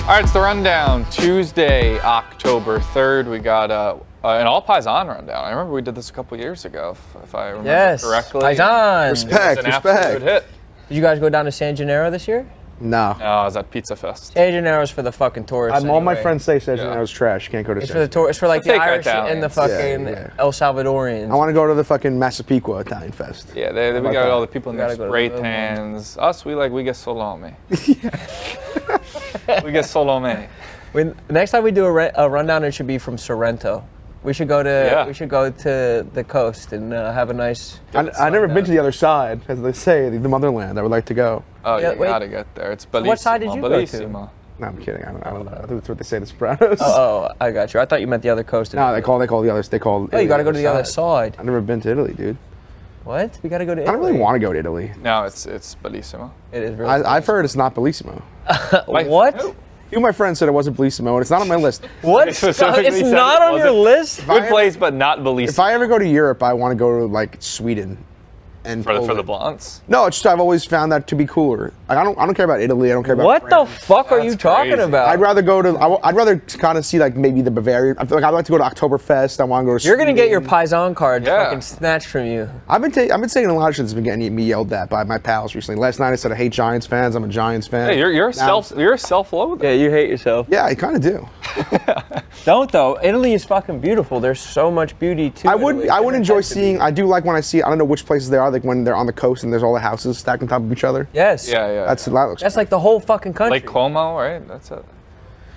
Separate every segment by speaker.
Speaker 1: All right, it's the rundown. Tuesday, October 3rd. We got an all Paisan rundown. I remember we did this a couple years ago, if I remember correctly.
Speaker 2: Paisan.
Speaker 1: Respect. Hit.
Speaker 2: Did you guys go down to San Gennaro this year?
Speaker 3: No.
Speaker 1: No, I was at Pizza Fest.
Speaker 2: San Gennaro's for the fucking tourists.
Speaker 3: All my friends say San Gennaro's trash. Can't go to
Speaker 2: It's
Speaker 3: San
Speaker 2: for the tourists. It's for like the Irish
Speaker 1: Italians.
Speaker 2: and the fucking El Salvadorians.
Speaker 3: I want to go to the fucking Massapequa Italian Fest.
Speaker 1: Yeah, we got all the people in their
Speaker 2: Gotta go to
Speaker 1: spray
Speaker 2: the
Speaker 1: tans. Us, we get salami. We get salami.
Speaker 2: Next time we do a rundown, it should be from Sorrento. We should go to the coast and have a nice.
Speaker 3: I've never been to the other side, as they say, the motherland. I would like to go.
Speaker 1: Oh, you gotta get there. It's Bellissimo.
Speaker 2: What side did you go to?
Speaker 3: No, I'm kidding. I don't know. I think that's what they say to Sopranos.
Speaker 2: Oh, I got you. I thought you meant the other coast.
Speaker 3: No, they call the others. They call.
Speaker 2: Oh, you gotta go to the other side.
Speaker 3: I've never been to Italy, dude.
Speaker 2: What? We gotta go to Italy.
Speaker 3: I don't really want to go to Italy.
Speaker 1: No, it's Bellissimo.
Speaker 2: It is really.
Speaker 3: I've heard it's not Bellissimo.
Speaker 2: What?
Speaker 3: Few of my friends said it wasn't Bellissimo, and it's not on my list.
Speaker 2: What?
Speaker 1: They specifically
Speaker 2: It's
Speaker 1: said
Speaker 2: not
Speaker 1: it
Speaker 2: on your list?
Speaker 1: Good place, but not Bellissimo.
Speaker 3: If I ever go to Europe, I want to go to like Sweden. And
Speaker 1: for the
Speaker 3: Poland.
Speaker 1: blondes.
Speaker 3: No, it's just I've always found that to be cooler. Like, I don't care about Italy. I don't care about
Speaker 2: What
Speaker 3: France.
Speaker 2: the fuck are you talking
Speaker 1: crazy.
Speaker 2: about?
Speaker 3: I'd rather go to. I'd rather kind of see like maybe the Bavarian. I feel like I'd like to go to Oktoberfest. I want to go to.
Speaker 2: You're gonna get your
Speaker 3: Sweden.
Speaker 2: Paisan card
Speaker 1: Yeah.
Speaker 2: fucking snatched from you.
Speaker 3: I've been saying a lot of shit that's been getting me yelled at by my pals recently. Last night I said I hate Giants fans. I'm a Giants fan.
Speaker 1: Hey, you're a self-loather.
Speaker 2: Yeah, you hate yourself.
Speaker 3: Yeah, I kind of do.
Speaker 2: Don't though. Italy is fucking beautiful. There's so much beauty to Italy.
Speaker 3: I would enjoy seeing. I do like when I see. I don't know which places they are. Like when they're on the coast and there's all the houses stacked on top of each other.
Speaker 2: Yes.
Speaker 1: Yeah.
Speaker 3: That looks.
Speaker 2: That's like the whole fucking country.
Speaker 1: Lake Como, right? That's it.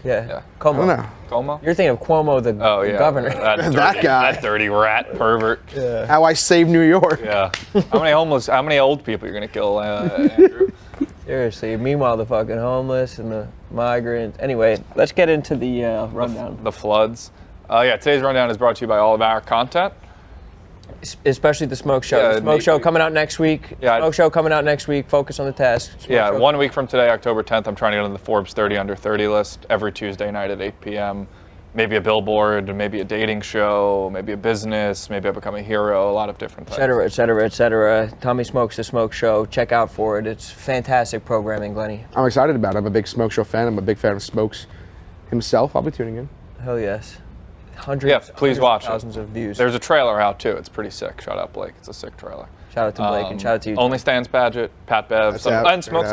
Speaker 2: Yeah.
Speaker 3: I
Speaker 2: Como.
Speaker 3: don't know.
Speaker 1: Como?
Speaker 2: You're thinking of Cuomo, the governor.
Speaker 3: That guy.
Speaker 1: That dirty rat pervert.
Speaker 3: How I saved New York.
Speaker 1: Yeah. How many old people you're gonna kill, Andrew?
Speaker 2: Seriously. Meanwhile, the fucking homeless and the migrants. Anyway, let's get into the rundown.
Speaker 1: The floods. Today's rundown is brought to you by all of our content.
Speaker 2: Especially the Smoke Show.
Speaker 1: Yeah,
Speaker 2: The Smoke Show coming out next week.
Speaker 1: Yeah.
Speaker 2: Smoke Show coming out next week. Focus on the task. Smoke Show.
Speaker 1: 1 week from today, October 10th, I'm trying to get on the Forbes 30 Under 30 list every Tuesday night at 8 p.m. Maybe a billboard, maybe a dating show, maybe a business, maybe I become a hero, a lot of different things.
Speaker 2: Et cetera, et cetera. Tommy Smokes the Smoke Show. Check out for it. It's fantastic programming, Glenny.
Speaker 3: I'm excited about it. I'm a big Smoke Show fan. I'm a big fan of Smokes himself. I'll be tuning in.
Speaker 2: Hell yes. Hundreds
Speaker 1: please watch it.
Speaker 2: thousands of views.
Speaker 1: There's a trailer out too. It's pretty sick. Shout out Blake. It's a sick trailer.
Speaker 2: Shout out to Blake and shout out to you.
Speaker 1: Only Stans Paget, Pat Bev, and Smokes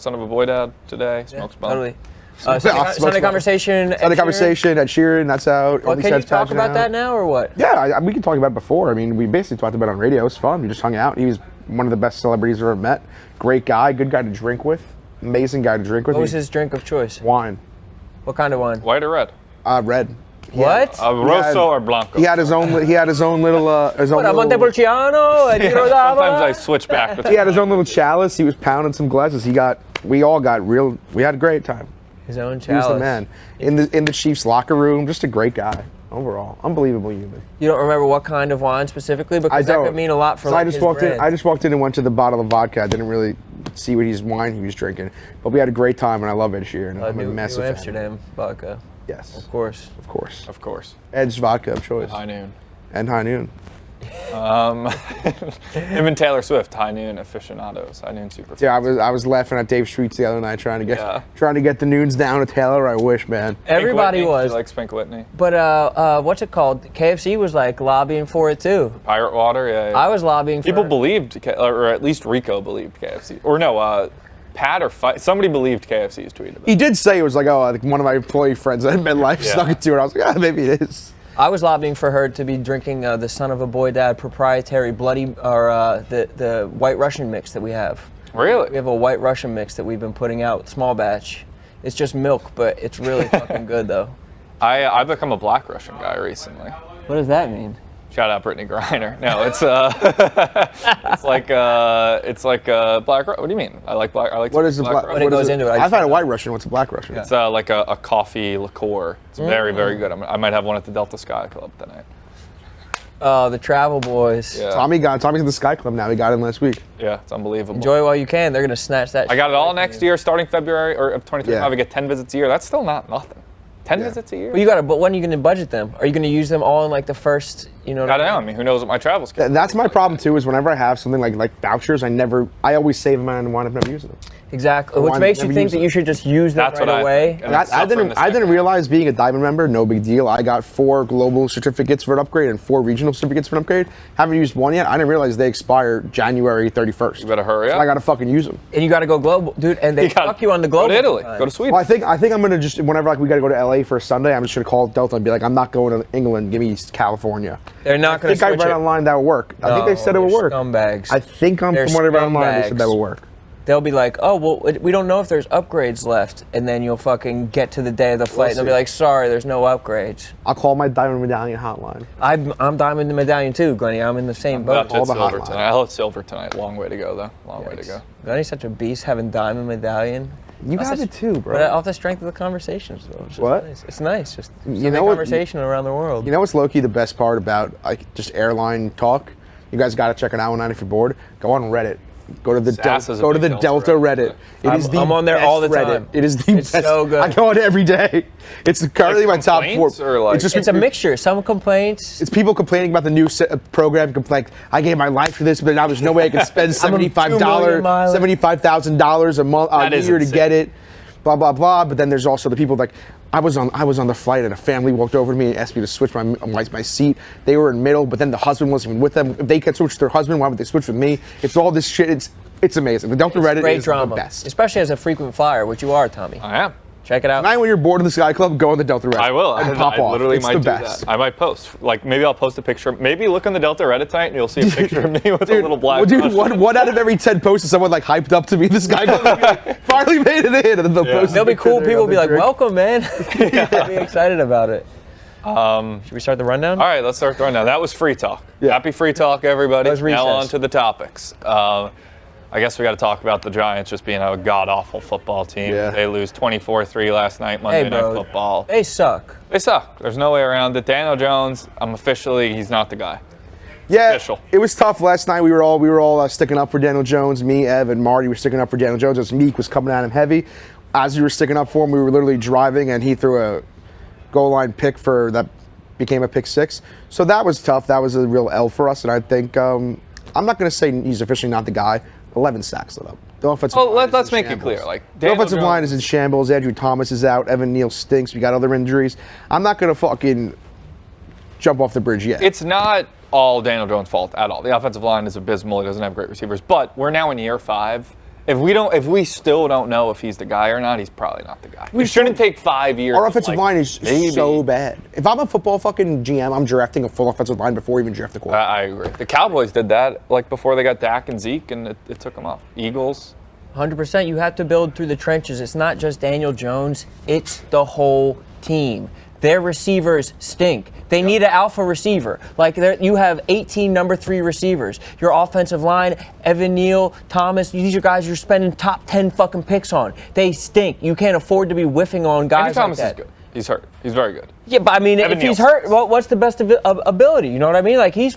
Speaker 1: son of a boy dad today. Smokes Bum.
Speaker 2: Totally. Sunday Conversation.
Speaker 3: Sunday Conversation at Sheeran. That's out.
Speaker 2: Well, can you talk about that now or what?
Speaker 3: Yeah, we can talk about it before. I mean, we basically talked about it on radio. It was fun. We just hung out. He was one of the best celebrities I've ever met. Great guy. Good guy to drink with. Amazing guy to drink with.
Speaker 2: What was his drink of choice?
Speaker 3: Wine.
Speaker 2: What kind of wine?
Speaker 1: White or red?
Speaker 3: Red.
Speaker 2: What?
Speaker 1: Rosso or Blanco?
Speaker 3: He had his own little.
Speaker 2: Montepulciano and
Speaker 1: Sometimes I switch back between.
Speaker 3: He had his own little chalice. He was pounding some glasses. We all got real. We had a great time.
Speaker 2: His own chalice.
Speaker 3: He was the man in the Chiefs locker room. Just a great guy overall. Unbelievable human.
Speaker 2: You don't remember what kind of wine specifically, because that could mean a lot for
Speaker 3: so
Speaker 2: his brand.
Speaker 3: I just walked in and went to the bottle of vodka. I didn't really see what wine he was drinking, but we had a great time, and I love Ed Sheeran. I'm a massive
Speaker 2: New
Speaker 3: fan.
Speaker 2: Amsterdam vodka.
Speaker 3: Yes.
Speaker 2: Of course.
Speaker 1: Of course.
Speaker 3: Ed's vodka of choice.
Speaker 1: High Noon.
Speaker 3: And High Noon.
Speaker 1: Him and Taylor Swift, High Noon aficionados, High Noon super.
Speaker 3: Yeah, I was laughing at Dave Streets the other night trying to get the noons down to Taylor. I wish, man.
Speaker 2: Everybody was.
Speaker 1: Like Spink Whitney.
Speaker 2: But what's it called? KFC was like lobbying for it too.
Speaker 1: Pirate Water, yeah.
Speaker 2: I was lobbying for it.
Speaker 1: People believed, or at least Rico believed KFC. Or no, Pat or somebody believed KFC's tweet about it.
Speaker 3: He did say it was like, I think one of my employee friends that had MetLife snuck it to her. I was like, maybe it is.
Speaker 2: I was lobbying for her to be drinking the Son of a Boy Dad proprietary the White Russian mix that we have.
Speaker 1: Really?
Speaker 2: We have a White Russian mix that we've been putting out, small batch. It's just milk, but it's really fucking good though.
Speaker 1: I've become a Black Russian guy recently.
Speaker 2: What does that mean?
Speaker 1: Shout out Brittany Griner. No, it's like Black. What do you mean? I like Black.
Speaker 3: What is the Black?
Speaker 2: When it goes into it,
Speaker 3: I've had a White Russian. What's a Black Russian?
Speaker 1: It's like a coffee liqueur. It's very, very good. I might have one at the Delta Sky Club tonight.
Speaker 2: Oh, the Travel Boys.
Speaker 1: Yeah.
Speaker 3: Tommy's in the Sky Club now. He got in last week.
Speaker 1: Yeah, it's unbelievable.
Speaker 2: Enjoy while you can. They're gonna snatch that.
Speaker 1: I got it all next year, starting February or of 2025.
Speaker 3: Yeah.
Speaker 1: I get 10 visits a year. That's still not nothing. 10 visits a year.
Speaker 2: Well, but when are you gonna budget them? Are you gonna use them all in like the first You know what
Speaker 1: Got it
Speaker 2: I mean?
Speaker 1: on me. Who knows what my travels can.
Speaker 3: And that's my problem too. Is whenever I have something like vouchers, I always save them and wind up never using them.
Speaker 2: Exactly.
Speaker 3: Or
Speaker 2: Which
Speaker 3: wind
Speaker 2: makes
Speaker 3: up
Speaker 2: you
Speaker 3: never
Speaker 2: think
Speaker 3: using
Speaker 2: that you should just use them
Speaker 1: That's what
Speaker 2: right
Speaker 1: I
Speaker 2: away.
Speaker 1: think. And
Speaker 3: I
Speaker 1: it's tougher in the
Speaker 3: didn't
Speaker 1: second.
Speaker 3: realize being a Diamond member, no big deal. I got 4 global certificates for an upgrade and 4 regional certificates for an upgrade. Haven't used one yet. I didn't realize they expire January 31st.
Speaker 1: You better hurry
Speaker 3: So
Speaker 1: up.
Speaker 3: I gotta fucking use them.
Speaker 2: And you got to go global, dude. And they fuck you on the global.
Speaker 1: Go to Italy.
Speaker 2: time.
Speaker 1: Go to Sweden.
Speaker 3: Well, I think I'm gonna just whenever we gotta go to LA for a Sunday, I'm just gonna call Delta and be like, I'm not going to England. Give me California.
Speaker 2: They're not going
Speaker 3: I
Speaker 2: to
Speaker 3: think I
Speaker 2: switch
Speaker 3: read
Speaker 2: it.
Speaker 3: online that would work. I think they said it would
Speaker 2: they're
Speaker 3: work.
Speaker 2: Scumbags.
Speaker 3: I think from
Speaker 2: They're
Speaker 3: what I read online, they said that
Speaker 2: scumbags.
Speaker 3: would work.
Speaker 2: They'll be like, oh, well, we don't know if there's upgrades left. And then you'll fucking get to the day of the flight and they'll be
Speaker 3: see.
Speaker 2: like, sorry, there's no upgrades.
Speaker 3: I'll call my Diamond Medallion hotline.
Speaker 2: I'm Diamond Medallion too, Glenny. I'm in the same boat.
Speaker 3: all the
Speaker 1: silver
Speaker 3: hotline.
Speaker 1: tonight. I'll hit silver tonight. Long way to go, though. Long way to go.
Speaker 2: Glenny's such a beast having Diamond Medallion.
Speaker 3: You have it too, bro.
Speaker 2: But off the strength of the conversations, though. It's just
Speaker 3: What?
Speaker 2: Nice. It's nice. Just
Speaker 3: You know what-
Speaker 2: conversation around the world.
Speaker 3: You know what's low-key the best part about just airline talk? You guys got to check it out one night if you're bored. Go on Reddit. Go to the
Speaker 1: Sass is a
Speaker 3: go to
Speaker 1: big
Speaker 3: the Delta Reddit. It is the
Speaker 2: I'm on there
Speaker 3: best
Speaker 2: all the
Speaker 3: Reddit.
Speaker 2: time.
Speaker 3: It is the
Speaker 2: It's
Speaker 3: best.
Speaker 2: so good.
Speaker 3: I go on it every day. It's currently my top 4.
Speaker 1: complaints or, like-
Speaker 2: It's a mixture. Some complaints.
Speaker 3: It's people complaining about the new program. Like, I gave my life for this, but now there's no way I can spend
Speaker 2: I'm a 2 million miler.
Speaker 3: $75,000 a month
Speaker 1: That
Speaker 3: a
Speaker 1: is
Speaker 3: year to
Speaker 1: insane.
Speaker 3: get it. Blah blah blah. But then there's also the people like I was on the flight and a family walked over to me and asked me to switch my seat. They were in middle, but then the husband wasn't even with them. If they could switch to their husband, why would they switch with me? It's all this shit. It's amazing. The Delta Reddit
Speaker 2: Great
Speaker 3: is
Speaker 2: drama.
Speaker 3: the best.
Speaker 2: Especially as a frequent flyer, which you are, Tommy.
Speaker 1: I am.
Speaker 2: Check it out.
Speaker 3: Tonight when you're bored in the Sky Club, go on the Delta Reddit.
Speaker 1: I will.
Speaker 3: And pop
Speaker 1: I
Speaker 3: off.
Speaker 1: literally
Speaker 3: It's
Speaker 1: might
Speaker 3: the
Speaker 1: do
Speaker 3: best.
Speaker 1: that. I might post. Like, maybe I'll post a picture. Maybe look on the Delta Reddit tonight and you'll see a picture of me with a little black
Speaker 3: Well, dude,
Speaker 1: mustache.
Speaker 3: one out of every 10 posts is someone like hyped up to be this guy. Finally made it in. And they'll post
Speaker 2: They'll
Speaker 3: a
Speaker 2: be
Speaker 3: picture
Speaker 2: cool.
Speaker 3: there
Speaker 2: People
Speaker 3: on
Speaker 2: will be
Speaker 3: the
Speaker 2: like,
Speaker 3: drink.
Speaker 2: welcome, man. They'll be excited about it. Should we start the rundown?
Speaker 1: All right, let's start throwing down. That was free talk.
Speaker 3: Yeah.
Speaker 1: Happy free talk, everybody.
Speaker 2: That was recess.
Speaker 1: Now on to the topics. I guess we got to talk about the Giants just being a god-awful football team.
Speaker 3: Yeah.
Speaker 1: They lose 24-3 last night, Monday
Speaker 2: Hey, bro.
Speaker 1: Night Football.
Speaker 2: They suck.
Speaker 1: They suck. There's no way around it. Daniel Jones, he's not the guy.
Speaker 3: Yeah,
Speaker 1: official.
Speaker 3: it was tough last night. We were all sticking up for Daniel Jones. Me, Ev, and Marty were sticking up for Daniel Jones as Meek was coming at him heavy. As we were sticking up for him, we were literally driving, and he threw a goal line pick that became a pick 6. So that was tough. That was a real L for us, and I think I'm not going to say he's officially not the guy. 11 sacks lit up. The offensive
Speaker 1: Well,
Speaker 3: line is
Speaker 1: let's
Speaker 3: in
Speaker 1: make it
Speaker 3: shambles.
Speaker 1: clear. Like,
Speaker 3: The
Speaker 1: Daniel
Speaker 3: offensive line
Speaker 1: Jones-
Speaker 3: is in shambles. Andrew Thomas is out. Evan Neal stinks. We got other injuries. I'm not going to fucking jump off the bridge yet.
Speaker 1: It's not all Daniel Jones' fault at all. The offensive line is abysmal. He doesn't have great receivers. But we're now in year 5. If we still don't know if he's the guy or not, he's probably not the guy. It shouldn't take 5 years.
Speaker 3: Our
Speaker 1: of,
Speaker 3: offensive
Speaker 1: like,
Speaker 3: line is
Speaker 1: maybe.
Speaker 3: so bad. If I'm a football fucking GM, I'm drafting a full offensive line before I even draft the quarterback.
Speaker 1: I agree. The Cowboys did that like before they got Dak and Zeke, and it took them off. Eagles.
Speaker 2: 100%. You have to build through the trenches. It's not just Daniel Jones. It's the whole team. Their receivers stink. They need an alpha receiver. Like you have 18 number 3 receivers. Your offensive line, Evan Neal, Thomas, these are guys you're spending top 10 fucking picks on. They stink. You can't afford to be whiffing on guys
Speaker 1: Andy Thomas
Speaker 2: like
Speaker 1: is
Speaker 2: that.
Speaker 1: good. He's hurt. He's very good.
Speaker 2: Yeah, but I mean,
Speaker 1: Evan
Speaker 2: if he's
Speaker 1: Neal.
Speaker 2: hurt, what's the best ability? You know what I mean? Like he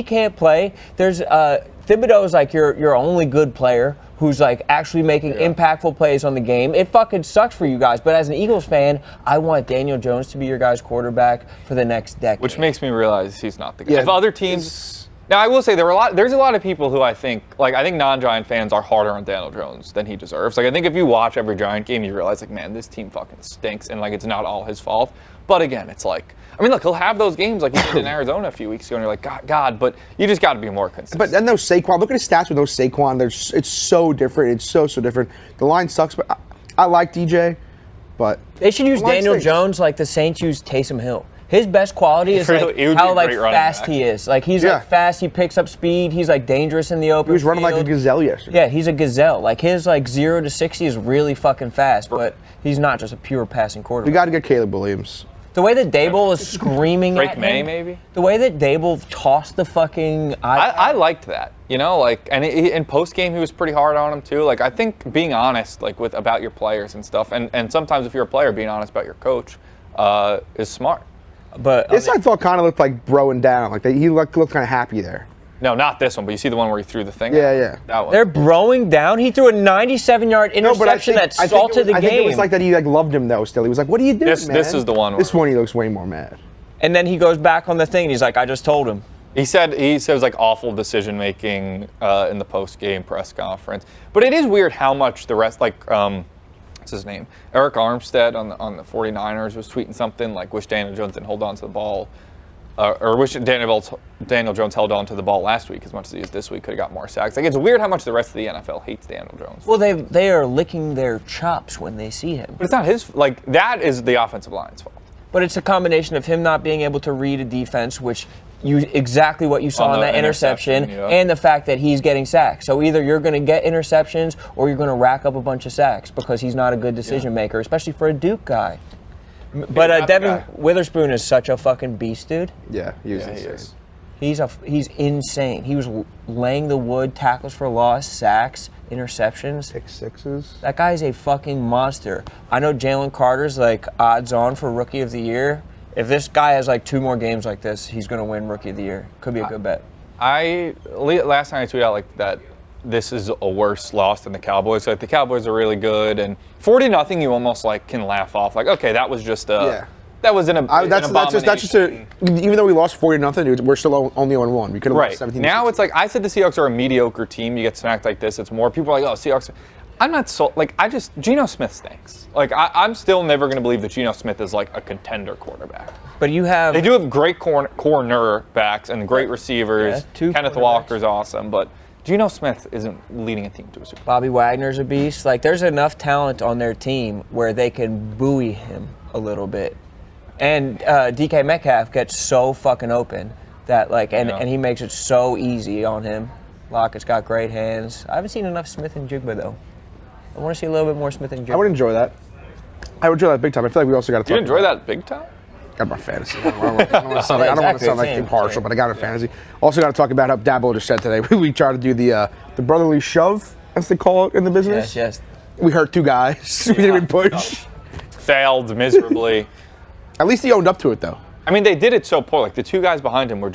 Speaker 2: can't play. There's Thibodeau's like your only good player who's like actually making impactful plays on the game. It fucking sucks for you guys, but as an Eagles fan, I want Daniel Jones to be your guys' quarterback for the next decade.
Speaker 1: Which makes me realize he's not the guy.
Speaker 3: Yeah,
Speaker 1: if other teams. Now I will say there's a lot of people who I think non-Giant fans are harder on Daniel Jones than he deserves. Like I think if you watch every Giant game, you realize like, man, this team fucking stinks, and like it's not all his fault. But again, it's like, I mean, look, he'll have those games like he did in Arizona a few weeks ago, and you're like, God, but you just got to be more consistent.
Speaker 3: But then those Saquon, look at his stats with those Saquon. It's so different. It's so different. The line sucks, but I like DJ, but
Speaker 2: They should use
Speaker 3: the line
Speaker 2: Daniel
Speaker 3: stinks.
Speaker 2: Jones like the Saints use Taysom Hill. His best quality is
Speaker 1: It
Speaker 2: like
Speaker 1: would be a
Speaker 2: how like
Speaker 1: great running
Speaker 2: fast
Speaker 1: back.
Speaker 2: he is. Like he's
Speaker 3: Yeah.
Speaker 2: like fast. He picks up speed. He's like dangerous in the open.
Speaker 3: He was running like a
Speaker 2: field.
Speaker 3: gazelle yesterday.
Speaker 2: Yeah, he's a gazelle. Like his like 0 to 60 is really fucking fast, but he's not just a pure passing
Speaker 3: We
Speaker 2: quarterback.
Speaker 3: got to get Caleb Williams.
Speaker 2: The way that Dable was screaming
Speaker 1: Drake
Speaker 2: at
Speaker 1: May,
Speaker 2: him,
Speaker 1: maybe?
Speaker 2: The way that Dable tossed the fucking
Speaker 1: I liked that, like, and in post game he was pretty hard on him too. Like I think being honest, like about your players and stuff, and sometimes if you're a player, being honest about your coach is smart.
Speaker 2: But
Speaker 3: This I thought kind of looked like broing down. Like he looked kind of happy there.
Speaker 1: No, not this one, but you see the one where he threw the thing.
Speaker 3: Yeah,
Speaker 1: out?
Speaker 3: yeah.
Speaker 1: That one.
Speaker 2: they're broing down. He threw a 97-yard interception that
Speaker 3: I
Speaker 2: salted the
Speaker 3: I
Speaker 2: game.
Speaker 3: think it was like that he like loved him though. Still, he was like, "What are you doing,
Speaker 1: This
Speaker 3: man?"
Speaker 1: is the one
Speaker 3: This
Speaker 1: where-
Speaker 3: one he looks way more mad.
Speaker 2: And then he goes back on the thing and he's like, I just told him.
Speaker 1: He says like awful decision making in the post game press conference. But it is weird how much the rest, like what's his name, Eric Armstead on the 49ers was tweeting something like, wish Daniel Jones didn't hold on to the ball, or wish Daniel Jones held on to the ball last week as much as he is this week. Could have got more sacks. Like, it's weird how much the rest of the NFL hates Daniel Jones.
Speaker 2: Well, they are licking their chops when they see him.
Speaker 1: But it's not his. Like, that is the offensive line's fault.
Speaker 2: But it's a combination of him not being able to read a defense, which exactly what you saw in that interception,
Speaker 1: yeah.
Speaker 2: and the fact that he's getting sacks. So either you're going to get interceptions or you're going to rack up a bunch of sacks because he's not a good decision maker, especially for a Duke guy. But Devin Witherspoon is such a fucking beast, dude.
Speaker 3: Yeah, he was
Speaker 1: Yeah, he
Speaker 3: insane.
Speaker 1: is.
Speaker 2: He's insane. He was laying the wood, tackles for loss, sacks, interceptions.
Speaker 3: Pick sixes.
Speaker 2: That guy's a fucking monster. I know Jalen Carter's like odds on for Rookie of the Year. If this guy has like 2 more games like this, he's going to win Rookie of the Year. Could be a good bet.
Speaker 1: Last night I tweeted out like that this is a worse loss than the Cowboys. Like, the Cowboys are really good, and 40-0 you almost like can laugh off. Like, okay, that was just that was an abomination.
Speaker 3: That's just even though we lost 40-0, we're still only on 1. We could have lost 17.
Speaker 1: Now it's like, I said the Seahawks are a mediocre team. You get smacked like this, it's more people are like, oh, Seahawks. I'm not so like Geno Smith stinks. Like, I'm still never going to believe that Geno Smith is like a contender quarterback.
Speaker 2: But they
Speaker 1: do have great cornerbacks and great receivers.
Speaker 2: Yeah,
Speaker 1: Kenneth Walker's awesome, but Geno Smith isn't leading a team to a Super Bowl.
Speaker 2: Bobby Wagner's a beast. Like, there's enough talent on their team where they can buoy him a little bit. And DK Metcalf gets so fucking open that and he makes it so easy on him. Lockett's got great hands. I haven't seen enough Smith and Jigba though. I want to see a little bit more Smith and Jigba.
Speaker 3: I would enjoy that. I would enjoy that big time. I feel like we also got to talk.
Speaker 1: You enjoy that big time?
Speaker 3: Got my fantasy. I don't want to sound like impartial, but I got a fantasy. Also got to talk about how Dabo just said today. We tried to do the brotherly shove, as they call it in the business.
Speaker 2: Yes.
Speaker 3: We hurt 2 guys. We didn't even push.
Speaker 1: Failed miserably.
Speaker 3: At least he owned up to it, though.
Speaker 1: I mean, they did it so poor. Like, the 2 guys behind him were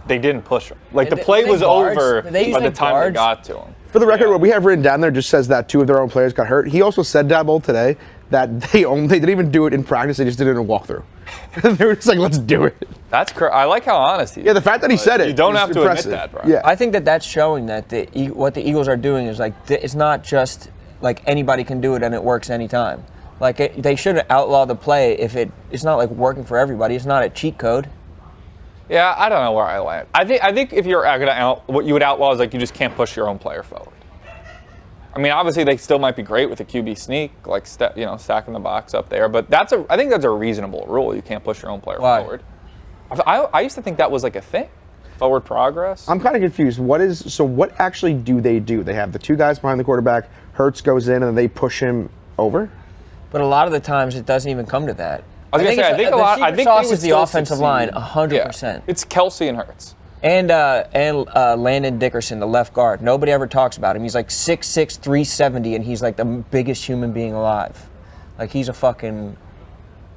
Speaker 1: they didn't push him. Like, the play was over by the time they got to him.
Speaker 3: For the record, what we have written down there just says that 2 of their own players got hurt. He also said, Dabo, today, that they didn't even do it in practice. They just did it in a walkthrough. They were just like, let's do it.
Speaker 1: That's I like how honest he is.
Speaker 3: Yeah, the fact that he said it.
Speaker 1: You don't have to
Speaker 3: impressive.
Speaker 1: admit that, bro.
Speaker 3: Yeah.
Speaker 2: I think that's showing that what the Eagles are doing is like it's not just like anybody can do it and it works anytime. Like, they shouldn't outlaw the play if it's not like working for everybody. It's not a cheat code.
Speaker 1: Yeah, I don't know where I land. I think if you're what you would outlaw is like you just can't push your own player forward. I mean, obviously they still might be great with a QB sneak, like stacking the box up there. But I think that's a reasonable rule. You can't push your own player forward. I used to think that was like a thing. Forward progress.
Speaker 3: I'm kind of confused. What actually do? They have the 2 guys behind the quarterback. Hurts goes in and then they push him over.
Speaker 2: But a lot of the times it doesn't even come to that.
Speaker 1: I think
Speaker 2: the sauce is the offensive line, 100%.
Speaker 1: Yeah. It's Kelsey and Hurts.
Speaker 2: And Landon Dickerson, the left guard. Nobody ever talks about him. He's like 6'6", 370, and he's like the biggest human being alive. Like, he's a fucking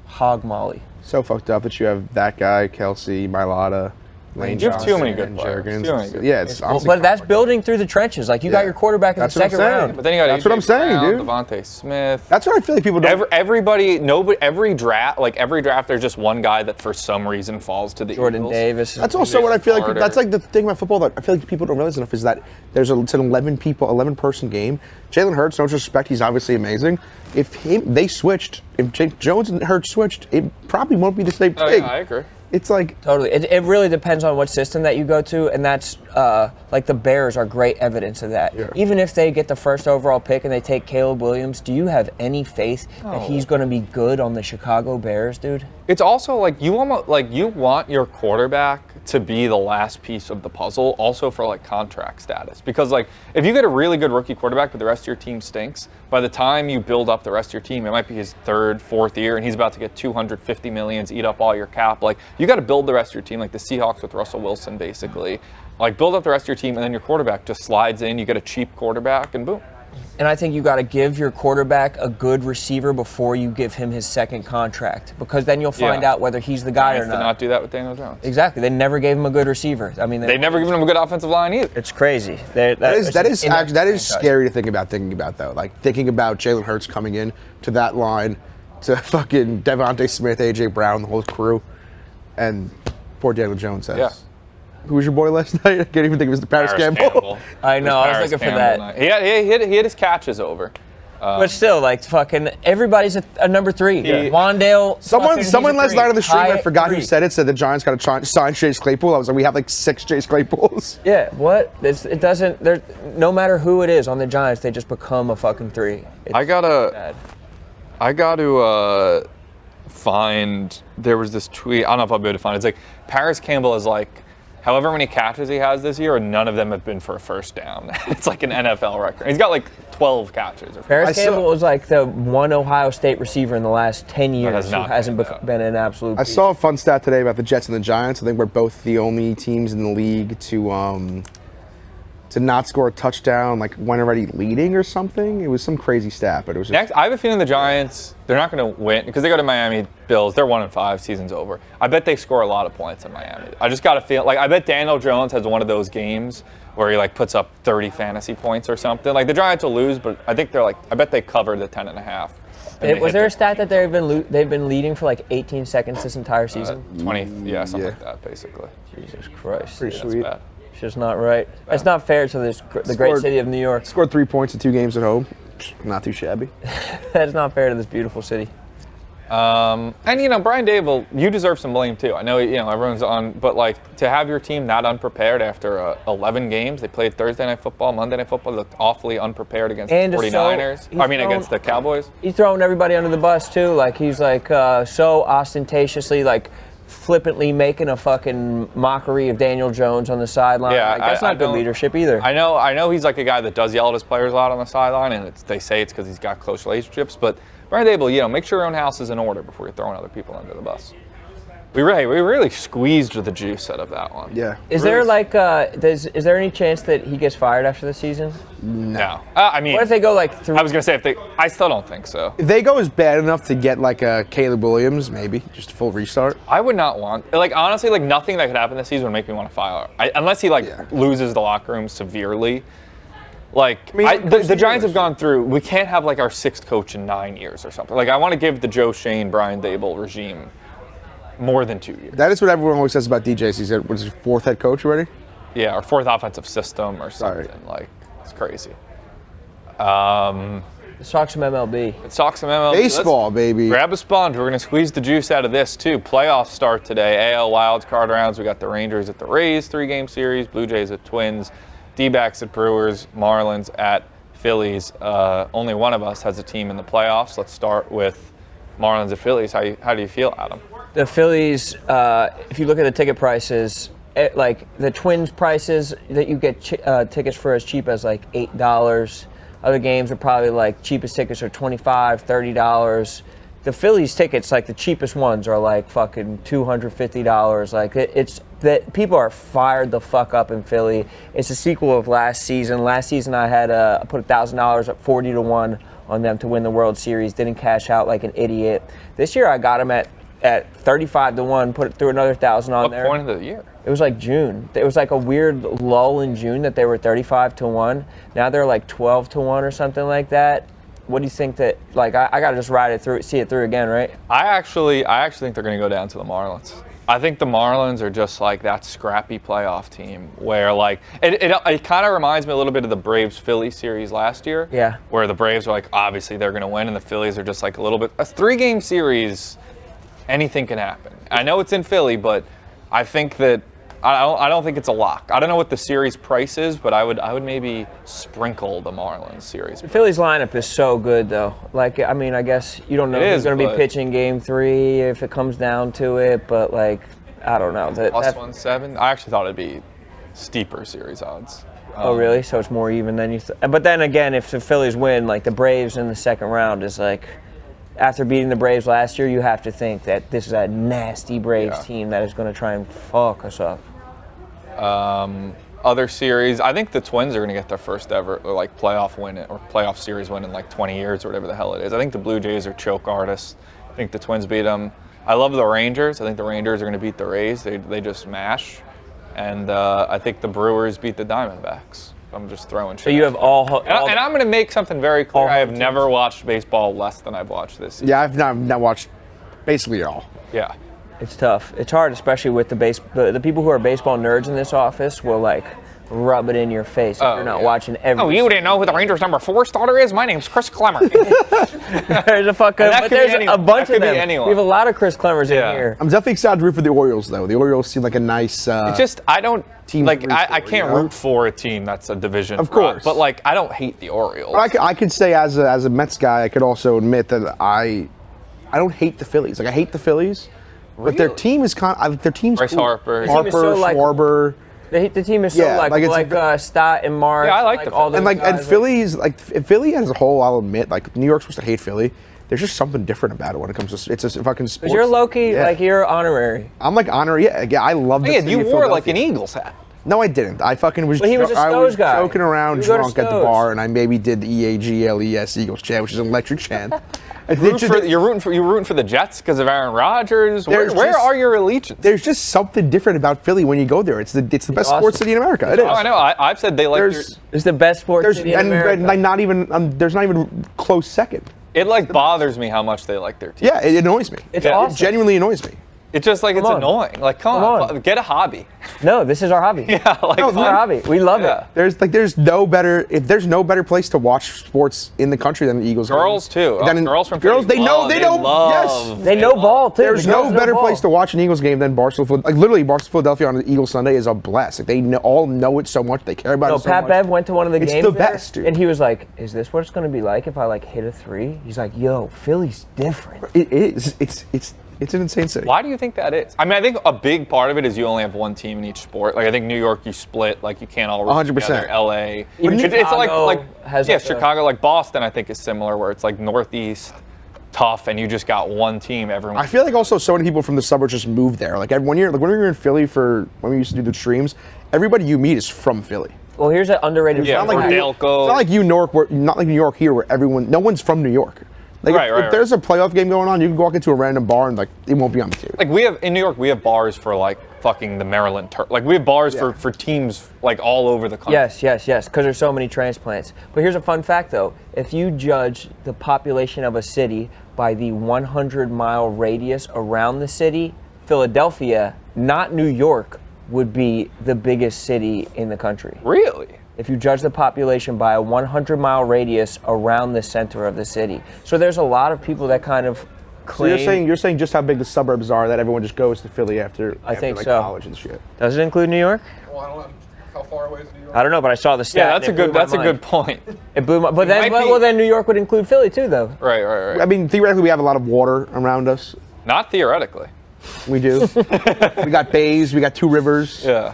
Speaker 2: hog molly.
Speaker 3: So fucked up that you have that guy, Kelsey, Mailata, Lane
Speaker 1: You have
Speaker 3: Johnson,
Speaker 1: too many good players.
Speaker 3: Yeah, it's honestly
Speaker 2: but that's building through the trenches. Like, you got your quarterback in the second round.
Speaker 1: But then you got
Speaker 3: that's what I'm saying, dude.
Speaker 1: Devontae Smith.
Speaker 3: That's what I feel like people don't.
Speaker 1: Every draft, there's just one guy that for some reason falls to the
Speaker 2: Jordan
Speaker 1: Eagles.
Speaker 2: Davis.
Speaker 3: That's also what I feel like. That's like the thing about football that I feel like people don't realize enough is that it's an 11-person game. Jalen Hurts, no disrespect, he's obviously amazing. If Jones and Hurts switched, it probably won't be the same thing.
Speaker 1: Yeah, I agree.
Speaker 3: It's like
Speaker 2: totally. It really depends on what system that you go to, and that's like the Bears are great evidence of that.
Speaker 3: Yeah.
Speaker 2: Even if they get the first overall pick and they take Caleb Williams, do you have any faith that he's going to be good on the Chicago Bears, dude?
Speaker 1: It's also like you want your quarterback to be the last piece of the puzzle, also for like contract status. Because like if you get a really good rookie quarterback but the rest of your team stinks, by the time you build up the rest of your team, it might be his 3rd, 4th year, and he's about to get $250 million, eat up all your cap. Like, you got to build the rest of your team, like the Seahawks with Russell Wilson, basically. Like, build up the rest of your team, and then your quarterback just slides in. You get a cheap quarterback, and boom.
Speaker 2: And I think you got to give your quarterback a good receiver before you give him his second contract, because then you'll find out whether he's the guy or not.
Speaker 1: Did not do that with Daniel Jones.
Speaker 2: Exactly. They never gave him a good receiver. I mean,
Speaker 1: they never given him a good offensive line either.
Speaker 2: It's crazy.
Speaker 3: That is scary to think about though. Like thinking about Jalen Hurts coming in to that line, to fucking Devontae Smith, AJ Brown, the whole crew, And poor Daniel Jones says.
Speaker 1: Yeah.
Speaker 3: Who was your boy last night? I can't even think of his Paris Campbell.
Speaker 2: I know, I was looking for that.
Speaker 1: Night. He had his catches over.
Speaker 2: But still, like, fucking, everybody's a number 3.
Speaker 1: Yeah.
Speaker 2: Wandale.
Speaker 3: Someone last night on the stream, I forgot who
Speaker 2: three.
Speaker 3: said it, said the Giants got to sign Chase Claypool. I was like, we have like 6 Chase Claypools.
Speaker 2: Yeah, what? It doesn't, no matter who it is on the Giants, they just become a fucking 3.
Speaker 1: I gotta find, there was this tweet, I don't know if I'll be able to find it. It's like, Paris Campbell is like, however many catches he has this year, and none of them have been for a first down. It's like an NFL record. He's got like 12 catches.
Speaker 2: Paris Campbell was like the one Ohio State receiver in the last 10 years who hasn't been an absolute beast.
Speaker 3: I saw a fun stat today about the Jets and the Giants. I think we're both the only teams in the league to not score a touchdown, like when already leading or something. It was some crazy stat, but it was just...
Speaker 1: Next, I have a feeling the Giants, they're not going to win because they go to Miami Bills. They're 1-5, season's over. I bet they score a lot of points in Miami. I just got to feel like I bet Daniel Jones has one of those games where he like puts up 30 fantasy points or something. Like the Giants will lose, but I think I bet they cover the 10.5.
Speaker 2: Was there a stat that they've been leading for like 18 seconds this entire season?
Speaker 1: 20, yeah, something like that, basically.
Speaker 2: Jesus Christ.
Speaker 3: Pretty
Speaker 1: Yeah,
Speaker 3: sweet.
Speaker 1: that's bad.
Speaker 2: It's just not right. It's not fair to the great city of New York.
Speaker 3: Scored 3 points in 2 games at home. Not too shabby.
Speaker 2: That's not fair to this beautiful city.
Speaker 1: And Brian Dable, you deserve some blame too. I know everyone's on, but like to have your team not unprepared after 11 games, they played Thursday Night Football, Monday Night Football, looked awfully unprepared against the 49ers. Against the Cowboys.
Speaker 2: He's throwing everybody under the bus too. Like he's like so ostentatiously like flippantly making a fucking mockery of Daniel Jones on the sideline.
Speaker 1: Yeah,
Speaker 2: like, that's not good leadership either.
Speaker 1: I know he's like a guy that does yell at his players a lot on the sideline, and they say it's because he's got close relationships. But Brian Dable, make sure your own house is in order before you're throwing other people under the bus. We really squeezed the juice out of that one.
Speaker 3: Yeah.
Speaker 2: Is there like is there any chance that he gets fired after the season?
Speaker 1: No. I mean,
Speaker 2: what if they go like through?
Speaker 1: I was gonna say I still don't think so.
Speaker 3: If they go as bad enough to get like a Caleb Williams, maybe just a full restart.
Speaker 1: I would not want honestly nothing that could happen this season would make me want to fire. Unless he loses the locker room severely. The Giants have gone through. We can't have like our 6th coach in 9 years or something. Like I want to give the Joe Shane, Brian Dable regime more than 2 years.
Speaker 3: That is what everyone always says about DJ. He said, "Was his 4th head coach already?"
Speaker 1: Yeah, or 4th offensive system or something.
Speaker 3: Sorry.
Speaker 1: Like it's crazy.
Speaker 2: Let's talk some MLB.
Speaker 1: Let's talk some MLB.
Speaker 3: Baseball, baby.
Speaker 1: Grab a sponge. We're going to squeeze the juice out of this, too. Playoffs start today. AL wildcard rounds. We got the Rangers at the Rays, 3-game series. Blue Jays at Twins. D-backs at Brewers. Marlins at Phillies. Only one of us has a team in the playoffs. Let's start with Marlins at Phillies. How do you feel, Adam?
Speaker 2: The Phillies, if you look at the ticket prices, like the Twins prices that you get tickets for as cheap as like $8. Other games are probably like cheapest tickets are $25, $30. The Phillies tickets, like the cheapest ones, are like fucking $250. Like it's that people are fired the fuck up in Philly. It's a sequel of last season. Last season I had put $1,000 up 40-1 on them to win the World Series. Didn't cash out like an idiot. This year I got them at 35-1. Put it through another 1,000 on there.
Speaker 1: What point of the year?
Speaker 2: It was like June. It was like a weird lull in June that they were 35-1. Now they're like 12-1 or something like that. What do you think that, like, I got to just ride it through, see it through again, right?
Speaker 1: I actually think they're going to go down to the Marlins. I think the Marlins are just like that scrappy playoff team where like it kind of reminds me a little bit of the Braves-Phillies series last year.
Speaker 2: Yeah.
Speaker 1: Where the Braves are like, obviously they're going to win, and the Phillies are just like a little bit. A 3-game series, anything can happen. I know it's in Philly, but I think that I don't think it's a lock. I don't know what the series price is, but I would maybe sprinkle the Marlins series.
Speaker 2: The Phillies lineup is so good, though. Like, I mean, I guess you don't know who's going to be pitching Game 3 if it comes down to it, but like, I don't know.
Speaker 1: Plus 170. I actually thought it'd be steeper series odds.
Speaker 2: Oh, really? So it's more even than you but then again, if the Phillies win, like the Braves in the second round is like, after beating the Braves last year, you have to think that this is a nasty Braves team that is going to try and fuck us up.
Speaker 1: Other series, I think the Twins are going to get their first ever like playoff win or playoff series win in like 20 years or whatever the hell it is. I think the Blue Jays are choke artists. I think the Twins beat them. I love the Rangers. I think the Rangers are going to beat the Rays. They just smash. And I think the Brewers beat the Diamondbacks. I'm just throwing shit.
Speaker 2: So you have all
Speaker 1: and I'm going to make something very clear. I have never watched baseball less than I've watched this season.
Speaker 3: Yeah, I've not watched basically at all.
Speaker 1: Yeah.
Speaker 2: It's tough. It's hard, especially with the people who are baseball nerds in this office will like rub it in your face if you're not watching every.
Speaker 1: Oh, you didn't know who the Rangers number 4 starter is? My name's Chris Clemmer.
Speaker 2: There's a fucking, but there's a bunch of them. We have a lot of Chris Clemmers in here.
Speaker 3: I'm definitely excited to root for the Orioles, though. The Orioles seem like a nice.
Speaker 1: It's just I don't
Speaker 3: team
Speaker 1: like.
Speaker 3: to root
Speaker 1: I
Speaker 3: for,
Speaker 1: can't
Speaker 3: you know?
Speaker 1: root for a team that's a division.
Speaker 3: Of course,
Speaker 1: but like I don't hate the Orioles.
Speaker 3: I could say as a Mets guy, I could also admit that I don't hate the Phillies. Like I hate the Phillies, but their team is their team's
Speaker 1: Bryce
Speaker 3: cool.
Speaker 1: Harper.
Speaker 2: Team is so, like,
Speaker 3: Schwarber.
Speaker 2: The team is so
Speaker 3: Yeah,
Speaker 2: like Stott and Mark.
Speaker 1: Yeah, I like the
Speaker 2: all those
Speaker 3: And
Speaker 2: guys,
Speaker 3: Phillies, Philly as a whole, I'll admit, like New York's supposed to hate Philly. There's just something different about it when it comes to it's a fucking sports.
Speaker 2: Because you're low key, like you're honorary.
Speaker 3: I'm like honorary. Yeah, I love the
Speaker 1: Yeah,
Speaker 3: city
Speaker 1: you
Speaker 3: of
Speaker 1: wore like
Speaker 3: Philadelphia.
Speaker 1: an Eagles hat.
Speaker 3: No, I didn't. I fucking was.
Speaker 2: But he was a
Speaker 3: I
Speaker 2: Stowe
Speaker 3: was
Speaker 2: guy.
Speaker 3: joking around
Speaker 2: You go to
Speaker 3: drunk at the
Speaker 2: Stowe's.
Speaker 3: bar, and I maybe did the EAGLES Eagles chant, which is an electric chant.
Speaker 1: You're rooting for the Jets because of Aaron Rodgers. Where
Speaker 3: just-
Speaker 1: are your allegiances?
Speaker 3: There's just something different about Philly when you go there. It's the best
Speaker 2: awesome.
Speaker 3: sports city in America. It is.
Speaker 1: Oh, I know. I've said they like.
Speaker 3: There's
Speaker 2: It's the best sports
Speaker 3: there's
Speaker 2: city in
Speaker 3: and
Speaker 2: America.
Speaker 3: like not even there's not even close second.
Speaker 1: It like bothers me how much they like their team.
Speaker 3: Yeah, it annoys me.
Speaker 2: It's
Speaker 3: It
Speaker 2: awesome.
Speaker 3: genuinely annoys me.
Speaker 1: It's just like it's
Speaker 2: on.
Speaker 1: annoying. Like come on, get a hobby.
Speaker 2: No, this is our hobby.
Speaker 1: Yeah, like
Speaker 2: This is our hobby. We love it.
Speaker 3: There's no better place to watch sports in the country than the Eagles.
Speaker 1: Girls too.
Speaker 3: Girls
Speaker 1: From
Speaker 3: girls
Speaker 1: Philly
Speaker 3: they know
Speaker 1: love-
Speaker 3: yes.
Speaker 2: They know ball too.
Speaker 3: There's
Speaker 2: The girls
Speaker 3: no better
Speaker 2: know
Speaker 3: place to
Speaker 2: ball.
Speaker 3: watch an Eagles game than Barstool. Like literally, Barstool Philadelphia on the Eagles Sunday is a blast. Like they all know it so much. They care about
Speaker 2: No,
Speaker 3: it so
Speaker 2: Pat
Speaker 3: much.
Speaker 2: Bev went to one of the
Speaker 3: It's
Speaker 2: games
Speaker 3: the
Speaker 2: there,
Speaker 3: best, dude.
Speaker 2: and he was like, "Is this what it's going to be like if I like hit a 3?" He's like, "Yo, Philly's different."
Speaker 3: It is. It's an insane city.
Speaker 1: Why do you think that is? I mean, I think a big part of it is you only have one team in each sport. Like I think New York, you split. Like you can't all root
Speaker 3: 100%.
Speaker 1: together. LA,
Speaker 2: Even
Speaker 1: it's
Speaker 2: Chicago
Speaker 1: like
Speaker 2: has
Speaker 1: yeah,
Speaker 2: like a-
Speaker 1: Chicago, like Boston. I think is similar, where it's like Northeast, tough, and you just got one team. Everyone.
Speaker 3: I feel like also so many people from the suburbs just moved there. Like when we were in Philly for when we used to do the streams, everybody you meet is from Philly.
Speaker 2: Well, here's an underrated.
Speaker 1: Yeah,
Speaker 2: fun
Speaker 1: or
Speaker 2: fact.
Speaker 1: Delco.
Speaker 3: It's not like not like New York here where no one's from New York. Like if there's a playoff game going on, you can walk into a random bar and like it won't be on the TV.
Speaker 1: Like we have in New York, we have bars for like fucking the Maryland Terps. Like we have bars for teams like all over the country.
Speaker 2: Yes, because there's so many transplants. But here's a fun fact, though. If you judge the population of a city by the 100-mile radius around the city, Philadelphia, not New York, would be the biggest city in the country.
Speaker 1: Really?
Speaker 2: If you judge the population by a 100-mile radius around the center of the city. So there's a lot of people that kind of
Speaker 3: So
Speaker 2: claim...
Speaker 3: you're saying just how big the suburbs are that everyone just goes to Philly after
Speaker 2: think
Speaker 3: like
Speaker 2: so.
Speaker 3: college and shit.
Speaker 2: Does it include New York?
Speaker 4: Well, I don't know. How far away is New York?
Speaker 2: I don't know, but I saw the stat.
Speaker 1: Yeah,
Speaker 2: and
Speaker 1: that's a
Speaker 2: it blew
Speaker 1: good.
Speaker 2: my
Speaker 1: That's a
Speaker 2: mind.
Speaker 1: good point.
Speaker 2: It blew my. But
Speaker 1: might
Speaker 2: then,
Speaker 1: be-
Speaker 2: well, then New York would include Philly too, though.
Speaker 1: Right.
Speaker 3: I mean, theoretically, we have a lot of water around us.
Speaker 1: Not theoretically.
Speaker 3: We do. We got bays. We got 2 rivers.
Speaker 1: Yeah.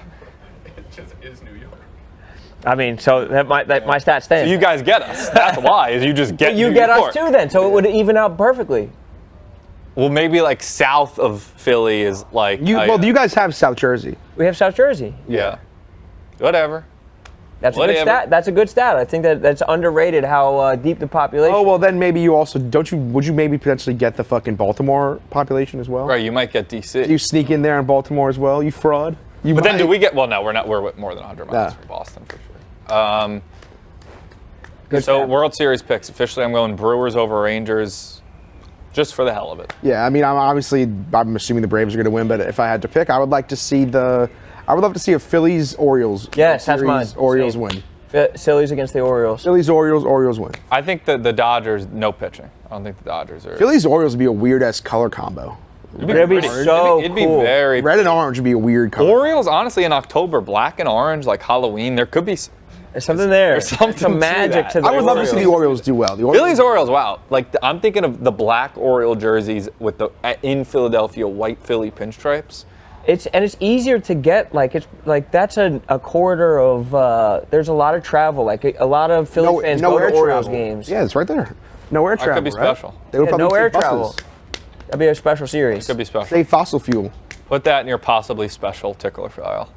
Speaker 4: It just is New York.
Speaker 2: I mean, so that my stat stands.
Speaker 1: You guys get us. That's why. Is you just get.
Speaker 2: You
Speaker 1: New
Speaker 2: get
Speaker 1: York.
Speaker 2: us too, then. So it would even out perfectly.
Speaker 1: Well, maybe like south of Philly is like.
Speaker 3: Well, you guys have South Jersey.
Speaker 2: We have South Jersey.
Speaker 1: Yeah. Whatever.
Speaker 2: That's a good
Speaker 1: Whatever.
Speaker 2: stat. That's a good stat. I think that's underrated how deep the population.
Speaker 3: Oh well, then maybe you also would you maybe potentially get the fucking Baltimore population as well?
Speaker 1: Right. You might get DC.
Speaker 3: You sneak in there in Baltimore as well. You fraud.
Speaker 1: But then do we get? Well, no, we're not. We're more than 100 miles
Speaker 3: Nah.
Speaker 1: from Boston for sure.
Speaker 2: Good
Speaker 1: So
Speaker 2: stat.
Speaker 1: World Series picks. Officially, I'm going Brewers over Rangers, just for the hell of it.
Speaker 3: Yeah, I mean, I'm assuming the Braves are going to win, but if I had to pick, I would love to see a Phillies Orioles.
Speaker 2: Yes, that's
Speaker 3: Series
Speaker 2: mine.
Speaker 3: Orioles
Speaker 2: Same.
Speaker 3: win.
Speaker 2: Phillies against the Orioles.
Speaker 3: Phillies Orioles win.
Speaker 1: I think that the Dodgers, no pitching. I don't think the Dodgers are.
Speaker 3: Phillies Orioles would be a weird ass color combo.
Speaker 2: It'd be so
Speaker 1: It'd be
Speaker 2: cool.
Speaker 1: very.
Speaker 3: Red and orange would be a weird color.
Speaker 1: Orioles, honestly, in October, black and orange, like Halloween, there could be.
Speaker 2: There's something there.
Speaker 1: There's something
Speaker 2: Some
Speaker 1: to
Speaker 2: magic
Speaker 1: that.
Speaker 2: to the
Speaker 3: I would love to see the Orioles do well.
Speaker 1: Phillies Orioles, wow. Like I'm thinking of the black Oriole jerseys with the in Philadelphia white Philly pinstripes.
Speaker 2: It's easier to get. That's a quarter of. There's a lot of travel. Like a lot of Philly fans go to Orioles games.
Speaker 3: Yeah, it's right there. No air travel.
Speaker 1: could be
Speaker 3: right?
Speaker 1: special.
Speaker 3: They would
Speaker 2: Yeah,
Speaker 3: probably
Speaker 2: no air
Speaker 3: take buses.
Speaker 2: travel. That'd be a special series.
Speaker 1: Could be special.
Speaker 3: Save fossil fuel.
Speaker 1: Put that in your possibly special tickler file.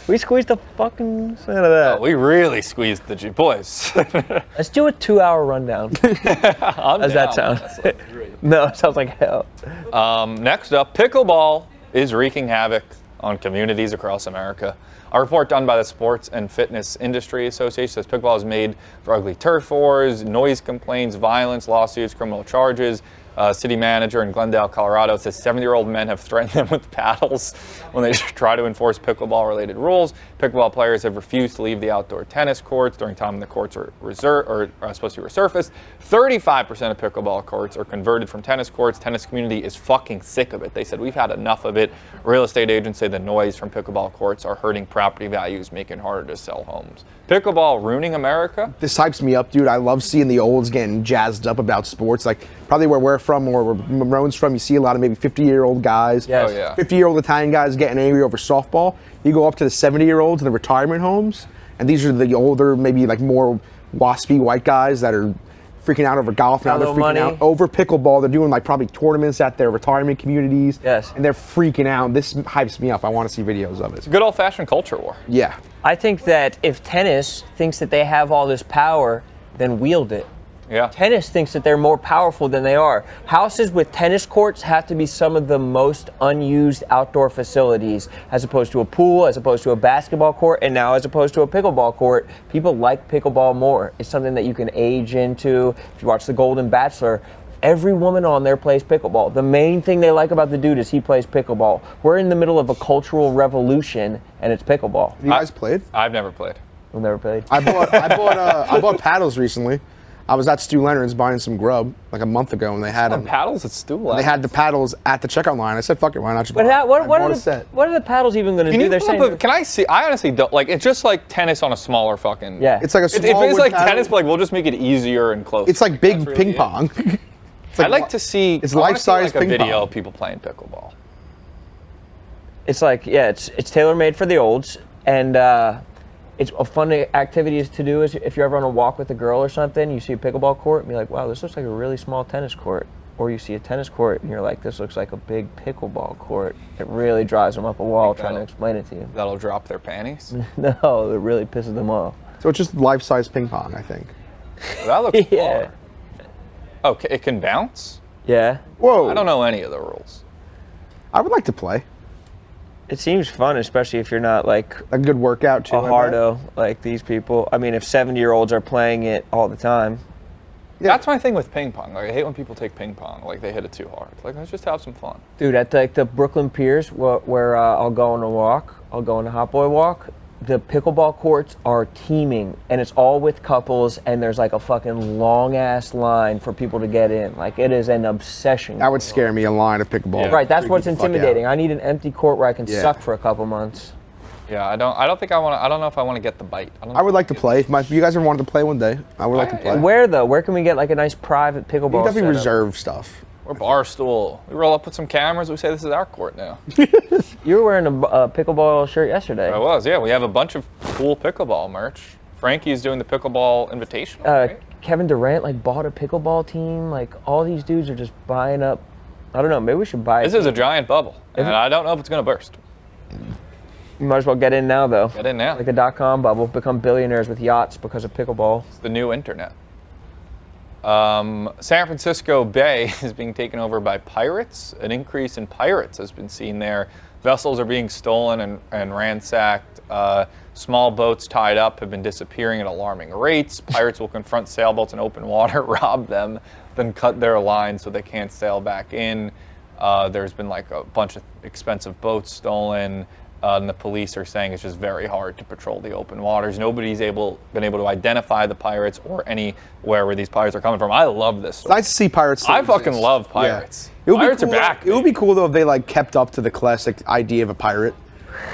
Speaker 2: We squeezed the fucking out of that.
Speaker 1: We really squeezed the boys.
Speaker 2: Let's do a 2-hour rundown. How's that sound? No, it sounds like hell.
Speaker 1: Next up, pickleball is wreaking havoc on communities across America. A report done by the Sports and Fitness Industry Association says pickleball is made for ugly turf wars, noise complaints, violence, lawsuits, criminal charges. City manager in Glendale, Colorado, says 70-year-old men have threatened them with paddles when they try to enforce pickleball-related rules. Pickleball players have refused to leave the outdoor tennis courts during time when the courts are supposed to be resurfaced. 35% of pickleball courts are converted from tennis courts. Tennis community is fucking sick of it. They said, we've had enough of it. Real estate agents say the noise from pickleball courts are hurting property values, making it harder to sell homes. Pickleball ruining America?
Speaker 3: This hypes me up, dude. I love seeing the olds getting jazzed up about sports. Like, probably where we're from or where Marone's from, you see a lot of maybe 50-year-old guys,
Speaker 2: Yes.
Speaker 1: Oh, yeah.
Speaker 3: 50-year-old Italian guys getting angry over softball. You go up to the 70-year-olds in the retirement homes, and these are the older, maybe like more waspy white guys that are freaking out over golf. Now they're
Speaker 2: Got a
Speaker 3: freaking
Speaker 2: little money.
Speaker 3: out over pickleball. They're doing like probably tournaments at their retirement communities.
Speaker 2: Yes.
Speaker 3: And they're freaking out. This hypes me up. I want to see videos of it.
Speaker 1: Good old-fashioned culture war.
Speaker 3: Yeah.
Speaker 2: I think that if tennis thinks that they have all this power, then wield it.
Speaker 1: Yeah.
Speaker 2: Tennis thinks that they're more powerful than they are. Houses with tennis courts have to be some of the most unused outdoor facilities, as opposed to a pool, as opposed to a basketball court, and now as opposed to a pickleball court. People like pickleball more. It's something that you can age into. If you watch The Golden Bachelor, every woman on there plays pickleball. The main thing they like about the dude is he plays pickleball. We're in the middle of a cultural revolution, and it's pickleball.
Speaker 3: Have you guys played?
Speaker 1: I've never played.
Speaker 2: We've never played.
Speaker 3: I bought paddles recently. I was at Stu Leonard's buying some grub like a month ago, and they had them.
Speaker 1: Paddles at Stu.
Speaker 3: They had the paddles at the checkout line. I said, "Fuck it, why not?"
Speaker 2: But what
Speaker 3: bought
Speaker 2: are
Speaker 3: a set.
Speaker 2: what are the paddles even going to do? They're saying
Speaker 1: Can I see? I honestly don't like. It's just like tennis on a smaller fucking.
Speaker 2: Yeah.
Speaker 3: It's like a
Speaker 1: If
Speaker 3: small
Speaker 1: it's
Speaker 3: wood
Speaker 1: like
Speaker 3: paddle.
Speaker 1: tennis, but like we'll just make it easier and closer.
Speaker 3: It's like big
Speaker 1: That's really
Speaker 3: ping
Speaker 1: it.
Speaker 3: pong. It's like
Speaker 1: I'd like to see.
Speaker 3: It's
Speaker 1: I wanna see,
Speaker 3: life-size
Speaker 1: like a
Speaker 3: ping
Speaker 1: video
Speaker 3: pong.
Speaker 1: of people playing pickleball.
Speaker 2: It's like, yeah, it's tailor made for the olds, and it's a fun activity to do. Is if you're ever on a walk with a girl or something, you see a pickleball court, and you're like, wow, this looks like a really small tennis court. Or you see a tennis court, and you're like, this looks like a big pickleball court. It really drives them up a wall trying to
Speaker 1: that'll-
Speaker 2: explain it to you.
Speaker 1: That'll drop their panties.
Speaker 2: No, it really pisses them off.
Speaker 3: So it's just life-size ping pong, I think.
Speaker 1: That looks
Speaker 2: Yeah.
Speaker 1: far. Okay, it can bounce.
Speaker 2: Yeah,
Speaker 3: Whoa!
Speaker 1: I don't know any of the rules.
Speaker 3: I would like to play
Speaker 2: it seems fun, especially if you're not like
Speaker 3: a good workout too.
Speaker 2: a
Speaker 3: I bet.
Speaker 2: hardo like these people. I mean, if 70-year-olds are playing it all the time.
Speaker 3: Yeah.
Speaker 1: That's my thing with ping pong. Like I hate when people take ping pong, like they hit it too hard. Like let's just have some fun.
Speaker 2: Dude, at like the Brooklyn Piers, where I'll go on a walk, I'll go on a hot boy walk, the pickleball courts are teeming, and it's all with couples, and there's like a fucking long-ass line for people to get in. Like, it is an obsession.
Speaker 3: That would scare me, a line of pickleball.
Speaker 1: Yeah.
Speaker 2: Right, that's
Speaker 3: Freak
Speaker 2: what's
Speaker 3: me the fuck out.
Speaker 2: intimidating. I need an empty court where I can
Speaker 3: Yeah.
Speaker 2: suck for a couple months.
Speaker 1: Yeah, I don't think I want to. I don't know if I want to get the bite. don't
Speaker 3: I would
Speaker 1: think
Speaker 3: like to play. If you guys ever wanted to play one day, I would like to play.
Speaker 2: Where, though? Where can we get like a nice private
Speaker 3: You
Speaker 2: pickleball
Speaker 3: definitely
Speaker 2: setup?
Speaker 3: reserve stuff.
Speaker 1: We're Barstool. We roll up with some cameras. We say this is our court now.
Speaker 2: You were wearing a pickleball shirt yesterday.
Speaker 1: I was, yeah. We have a bunch of cool pickleball merch. Frankie's doing the pickleball invitational. Right?
Speaker 2: Kevin Durant like bought a pickleball team. Like, all these dudes are just buying up. I don't know. Maybe we should buy.
Speaker 1: This is a giant bubble, and I don't know if it's gonna burst.
Speaker 2: You might as well get in now, though.
Speaker 1: Get in now.
Speaker 2: Like a .com bubble, become billionaires with yachts because of pickleball.
Speaker 1: It's the new internet. San Francisco Bay is being taken over by pirates. An increase in pirates has been seen there. Vessels are being stolen and ransacked. Small boats tied up have been disappearing at alarming rates. Pirates will confront sailboats in open water, rob them, then cut their lines so they can't sail back in. There's been like a bunch of expensive boats stolen. And the police are saying it's just very hard to patrol the open waters. Nobody's been able to identify the pirates or anywhere where these pirates are coming from. I love this
Speaker 3: It's
Speaker 1: story.
Speaker 3: nice to see pirates. still
Speaker 1: I fucking
Speaker 3: exist.
Speaker 1: love
Speaker 3: Yeah.
Speaker 1: pirates.
Speaker 3: It would be
Speaker 1: Pirates
Speaker 3: cool,
Speaker 1: are back.
Speaker 3: It would be cool though if they like kept up to the classic idea of a pirate.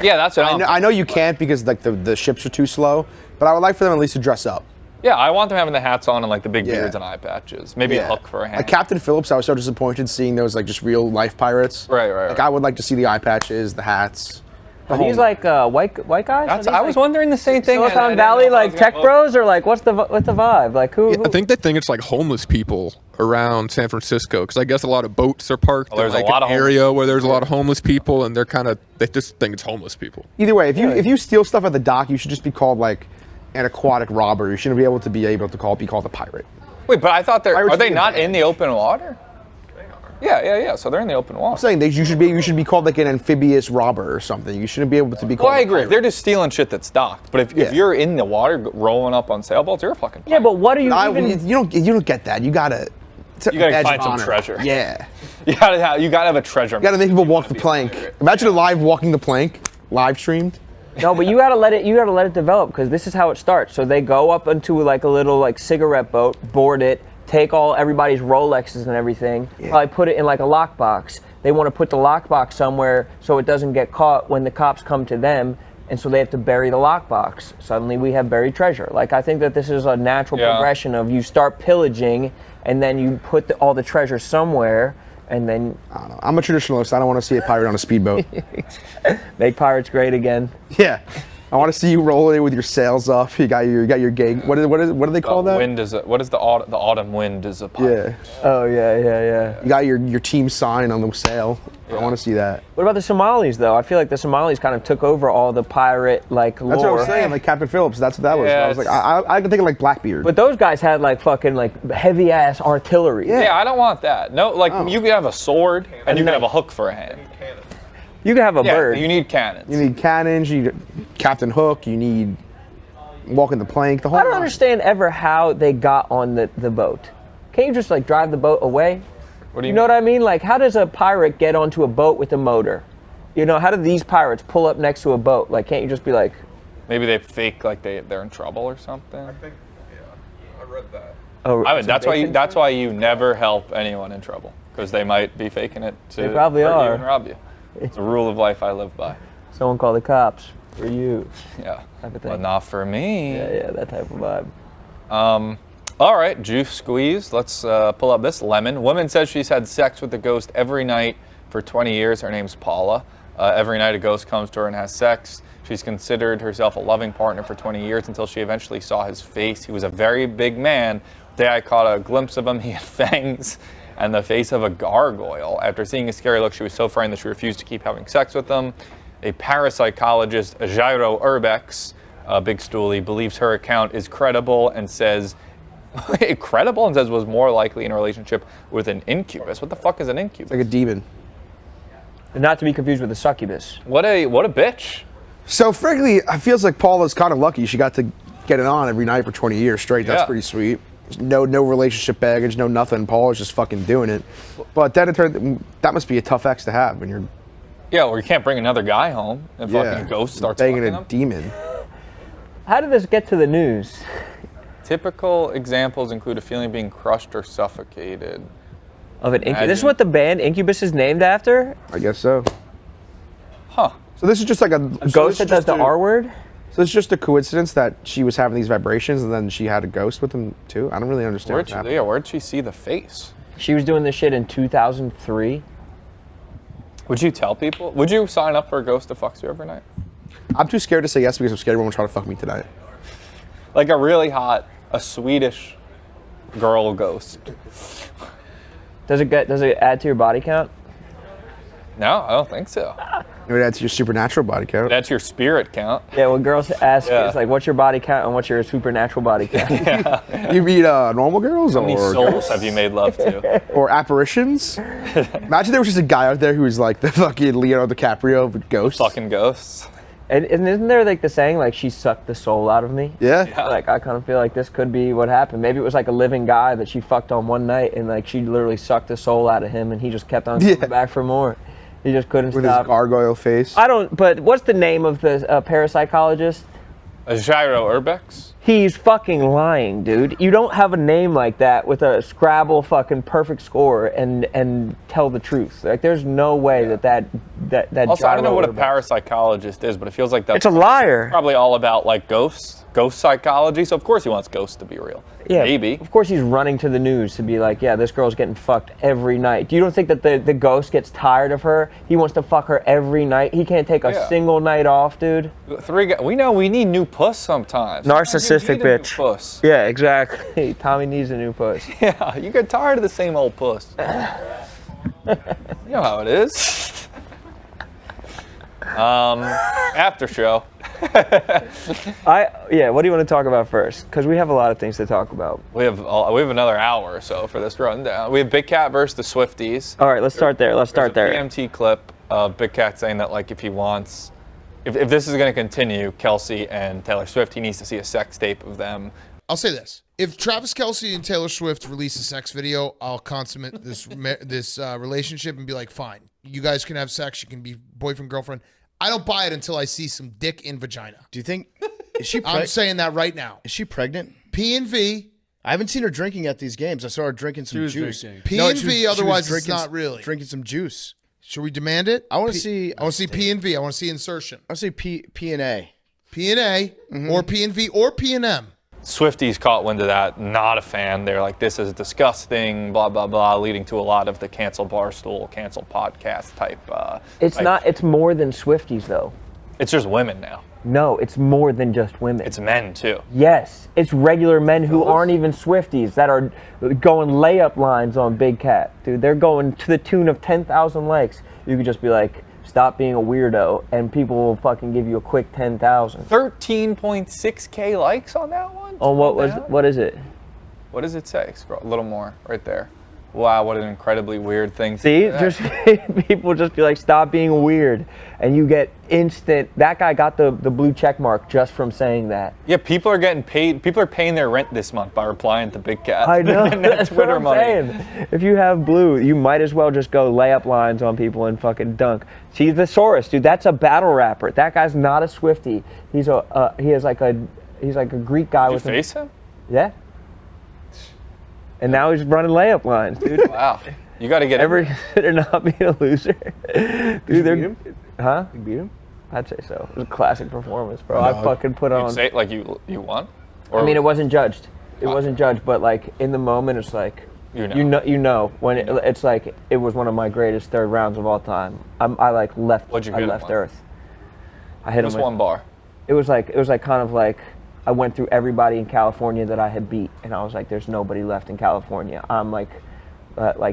Speaker 1: Yeah, that's what
Speaker 3: I know you can't because like the ships are too slow, but I would like for them at least to dress up.
Speaker 1: Yeah, I want them having the hats on and like the big
Speaker 3: Yeah.
Speaker 1: beards and eye patches. Maybe a hook for a hand.
Speaker 3: Like Captain Phillips, I was so disappointed seeing those like just real life pirates.
Speaker 1: Right.
Speaker 3: Like I would like to see the eye patches, the hats.
Speaker 2: Are these like white guys?
Speaker 1: That's,
Speaker 2: Are these,
Speaker 1: I was
Speaker 2: like,
Speaker 1: wondering the same thing. and I
Speaker 2: Silicon
Speaker 1: didn't
Speaker 2: Valley,
Speaker 1: know if I
Speaker 2: like
Speaker 1: was
Speaker 2: tech
Speaker 1: gonna-
Speaker 2: bros, or like what's the vibe? Like who?
Speaker 5: I think they think it's like homeless people around San Francisco because I guess a lot of boats are parked
Speaker 1: Oh, there's
Speaker 5: in
Speaker 1: a
Speaker 5: like
Speaker 1: lot
Speaker 5: an
Speaker 1: of
Speaker 5: area where there's a lot of homeless people, and they just think it's homeless people.
Speaker 3: Either way, if you steal stuff at the dock, you should just be called like an aquatic robber. You shouldn't be able to be called a pirate.
Speaker 1: Wait, but I thought
Speaker 3: Pirates
Speaker 1: are they
Speaker 3: get
Speaker 1: not
Speaker 3: banned.
Speaker 1: in the open water? Yeah. So they're in the open water.
Speaker 3: I'm saying you should be called like an amphibious robber or something. You shouldn't be able to be called.
Speaker 1: Well, I
Speaker 3: a
Speaker 1: agree.
Speaker 3: pirate.
Speaker 1: They're just stealing shit that's docked. But if
Speaker 3: Yeah.
Speaker 1: you're in the water rolling up on sailboats, you're a fucking pirate.
Speaker 2: Yeah, but what are you
Speaker 3: I-
Speaker 2: even?
Speaker 3: you don't get that. You gotta.
Speaker 1: You gotta find some treasure.
Speaker 3: Yeah.
Speaker 1: You gotta have a treasure.
Speaker 3: You gotta make people walk the plank. Imagine a live walking the plank, live streamed.
Speaker 2: No, but you gotta let it develop, because this is how it starts. So they go up into like a little like cigarette boat, board it, take everybody's Rolexes and everything, probably put it in like a lockbox. They want to put the lockbox somewhere so it doesn't get caught when the cops come to them, and so they have to bury the lockbox. Suddenly we have buried treasure. Like, I think that this is a natural progression of you start pillaging, and then you put all the treasure somewhere, and then...
Speaker 3: I don't know. I'm a traditionalist. I don't want to see a pirate on a speedboat.
Speaker 2: Make pirates great again.
Speaker 3: Yeah. I want to see you rolling with your sails up. You got your gig. What do they call that?
Speaker 1: What is the autumn wind is a pirate?
Speaker 3: Yeah.
Speaker 2: Oh, yeah.
Speaker 3: You got your team sign on the sail. I want to see that.
Speaker 2: What about the Somalis, though? I feel like the Somalis kind of took over all the pirate, like, lore.
Speaker 3: That's what I was saying, like Captain Phillips. That's what that was.
Speaker 1: Yeah,
Speaker 3: I was like, I can think of like Blackbeard.
Speaker 2: But those guys had, like, fucking, like, heavy-ass artillery.
Speaker 1: Yeah, I don't want that. No, like, you could have a sword, and you could have a hook for a hand.
Speaker 2: You could have a bird.
Speaker 1: You need cannons.
Speaker 3: You need cannons. You need Captain Hook. You need walking the plank. The whole.
Speaker 2: I don't understand ever how they got on the boat. Can't you just like drive the boat away?
Speaker 1: What do
Speaker 2: you know what I mean? Like, how does a pirate get onto a boat with a motor? You know, how do these pirates pull up next to a boat? Like, can't you just be like?
Speaker 1: Maybe they fake like they're in trouble or something.
Speaker 4: I think, yeah, I read that.
Speaker 2: Oh,
Speaker 1: I mean, that's why you never help anyone in trouble, because they might be faking it to
Speaker 2: They probably
Speaker 1: hurt
Speaker 2: are.
Speaker 1: you and rob you. It's a rule of life I live by.
Speaker 2: Someone call the cops for you.
Speaker 1: Yeah,
Speaker 2: Type of thing.
Speaker 1: but not for me.
Speaker 2: Yeah, that type of vibe.
Speaker 1: All right, juice squeeze. Let's pull up this lemon. Woman says she's had sex with the ghost every night for 20 years. Her name's Paula. Every night a ghost comes to her and has sex. She's considered herself a loving partner for 20 years until she eventually saw his face. He was a very big man. The day I caught a glimpse of him, he had fangs and the face of a gargoyle. After seeing his scary look, she was so frightened that she refused to keep having sex with him. A parapsychologist, Jairo Urbex, Big Stoolie, believes her account is credible and says, was more likely in a relationship with an incubus. What the fuck is an incubus?
Speaker 3: Like a demon.
Speaker 2: Not to be confused with a succubus.
Speaker 1: What a bitch.
Speaker 3: So frankly, it feels like Paula's kind of lucky. She got to get it on every night for 20 years straight. That's pretty sweet. No relationship baggage, no nothing. Paula's just fucking doing it. But then that must be a tough ex to have when you're.
Speaker 1: Yeah, or you can't bring another guy home and fucking ghost starts
Speaker 3: banging
Speaker 1: fucking
Speaker 3: a
Speaker 1: him.
Speaker 3: demon.
Speaker 2: How did this get to the news?
Speaker 1: Typical examples include a feeling of being crushed or suffocated.
Speaker 2: Of an incubus. This is what the band Incubus is named after?
Speaker 3: I guess so.
Speaker 1: Huh.
Speaker 3: So this is just like a
Speaker 2: Ghost that does the R word?
Speaker 3: So it's just a coincidence that she was having these vibrations and then she had a ghost with him too? I don't really understand.
Speaker 1: Where'd she see the face?
Speaker 2: She was doing this shit in 2003.
Speaker 1: Would you tell people? Would you sign up for a ghost that fucks you every night?
Speaker 3: I'm too scared to say yes because I'm scared everyone will try to fuck me tonight.
Speaker 1: Like a really hot, a Swedish girl ghost.
Speaker 2: Does it add to your body count?
Speaker 1: No, I don't think so.
Speaker 3: It would add to your supernatural body count.
Speaker 1: That's your spirit count.
Speaker 2: Yeah, when girls ask, it's like, what's your body count and what's your supernatural body count?
Speaker 3: You mean normal girls
Speaker 1: How many
Speaker 3: or
Speaker 1: souls have you made love to?
Speaker 3: or apparitions? Imagine there was just a guy out there who was like the fucking Leonardo DiCaprio of ghosts.
Speaker 1: Fucking ghosts.
Speaker 2: And isn't there like the saying, like, she sucked the soul out of me?
Speaker 3: Yeah.
Speaker 2: Like, I kind of feel like this could be what happened. Maybe it was like a living guy that she fucked on one night and like she literally sucked the soul out of him and he just kept on coming back for more. He just couldn't
Speaker 3: With
Speaker 2: stop.
Speaker 3: his gargoyle face.
Speaker 2: But what's the name of the parapsychologist?
Speaker 1: Jairo Urbex?
Speaker 2: He's fucking lying, dude. You don't have a name like that with a Scrabble fucking perfect score and tell the truth. Like, there's no way that
Speaker 1: Also, I don't know what a
Speaker 2: Urbex-
Speaker 1: parapsychologist is, but it feels like that's
Speaker 2: It's a liar.
Speaker 1: probably all about like ghost psychology. So of course he wants ghosts to be real.
Speaker 2: Yeah,
Speaker 1: Maybe.
Speaker 2: Of course he's running to the news to be like, yeah, this girl's getting fucked every night. Do you don't think that the ghost gets tired of her? He wants to fuck her every night. He can't take a single night off, dude.
Speaker 1: We know we need new puss sometimes.
Speaker 2: Narcissistic
Speaker 1: Sometimes you need a new
Speaker 2: bitch.
Speaker 1: puss.
Speaker 2: Yeah, exactly. Tommy needs a new puss.
Speaker 1: Yeah, you get tired of the same old puss. You know how it is. After show.
Speaker 2: What do you want to talk about first? Because we have a lot of things to talk about.
Speaker 1: We have another hour or so for this rundown. We have Big Cat versus the Swifties.
Speaker 2: All right, let's start there.
Speaker 1: There's a PMT clip of Big Cat saying that like if this is going to continue, Kelsey and Taylor Swift, he needs to see a sex tape of them.
Speaker 6: I'll say this. If Travis Kelce and Taylor Swift release a sex video, I'll consummate this relationship and be like, fine, you guys can have sex. You can be boyfriend, girlfriend. I don't buy it until I see some dick in vagina.
Speaker 7: Do you think is she?
Speaker 6: I'm saying that right now.
Speaker 7: Is she pregnant?
Speaker 6: P&V.
Speaker 7: I haven't seen her drinking at these games. I saw her drinking some juice.
Speaker 6: P&V. Otherwise, it's not really
Speaker 7: drinking some juice.
Speaker 6: Should we demand it?
Speaker 7: I want to see.
Speaker 6: I want to see P&V. I want to see insertion.
Speaker 7: I want to see P&A.
Speaker 6: P&A or P&V or P&M.
Speaker 1: Swifties caught wind of that, not a fan. They're like, this is disgusting, blah, blah, blah, leading to a lot of the cancel Barstool, cancel podcast type.
Speaker 2: It's more than Swifties, though.
Speaker 1: It's just women now.
Speaker 2: No, it's more than just women.
Speaker 1: It's men, too.
Speaker 2: Yes, it's regular men who aren't even Swifties that are going layup lines on Big Cat. Dude, they're going to the tune of 10,000 likes. You could just be like, stop being a weirdo, and people will fucking give you a quick 10,000.
Speaker 1: 13.6K likes on that one?
Speaker 2: Oh, what is it?
Speaker 1: What does it say? Scroll a little more, right there. Wow, what an incredibly weird thing.
Speaker 2: See, just people just be like, stop being weird, and you get instant. That guy got the blue check mark just from saying that.
Speaker 1: Yeah, people are getting paid. People are paying their rent this month by replying to Big Cat.
Speaker 2: I know.
Speaker 1: That's
Speaker 2: what
Speaker 1: Twitter
Speaker 2: I'm
Speaker 1: money.
Speaker 2: saying. If you have blue, you might as well just go lay up lines on people and fucking dunk. See, the Saurus, dude, that's a battle rapper. That guy's not a Swiftie. He's like a Greek guy
Speaker 1: Did
Speaker 2: with
Speaker 1: you face him?
Speaker 2: Yeah. And now he's running layup lines, dude.
Speaker 1: Wow. You got to get
Speaker 2: Ever consider not being a loser? Dude, they're.
Speaker 3: beat him?
Speaker 2: Huh?
Speaker 3: You beat him?
Speaker 2: I'd say so. It was a classic performance, bro. I fucking put
Speaker 1: You'd
Speaker 2: on.
Speaker 1: say like you won? Or
Speaker 2: I mean, it wasn't judged. It wasn't judged, but like in the moment, it's like
Speaker 1: You
Speaker 2: know when it's like it was one of my greatest third rounds of all time. I left Earth. I hit him
Speaker 1: just
Speaker 2: with
Speaker 1: one bar.
Speaker 2: It was like kind of like I went through everybody in California that I had beat, and I was like, there's nobody left in California. I'm like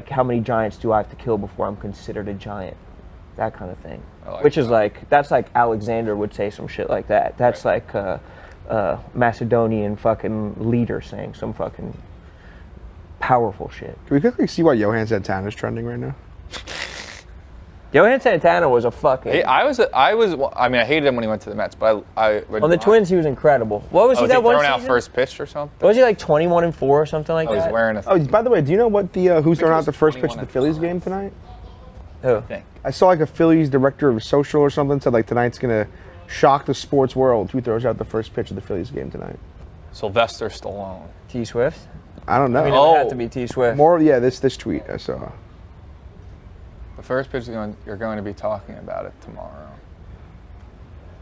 Speaker 2: how many giants do I have to kill before I'm considered a giant? That kind of thing. Which is like, that's like Alexander would say some shit like that. That's like Macedonian fucking leader saying some fucking powerful shit.
Speaker 3: Can we quickly see why Johan Santana is trending right now?
Speaker 2: Johan Santana was a fucking...
Speaker 1: Hey, I hated him when he went to the Mets, but
Speaker 2: on the Twins, he was incredible. What was he that one
Speaker 1: throwing out
Speaker 2: season?
Speaker 1: first pitch or something?
Speaker 2: Was he like 21-4 or something like that?
Speaker 1: He's wearing a...
Speaker 3: Oh, by the way, do you know what the who's throwing
Speaker 1: it
Speaker 3: out
Speaker 1: was
Speaker 3: the first pitch of
Speaker 1: 21
Speaker 3: the Phillies
Speaker 1: and
Speaker 3: game tonight?
Speaker 2: Who?
Speaker 3: I saw like a Phillies director of social or something said like tonight's gonna shock the sports world. Who throws out the first pitch of the Phillies game tonight?
Speaker 1: Sylvester Stallone.
Speaker 2: T. Swift?
Speaker 3: I don't know.
Speaker 2: I mean, it would have to be T. Swift.
Speaker 3: More, yeah. This tweet I saw.
Speaker 1: The first pitch you're going to be talking about it tomorrow.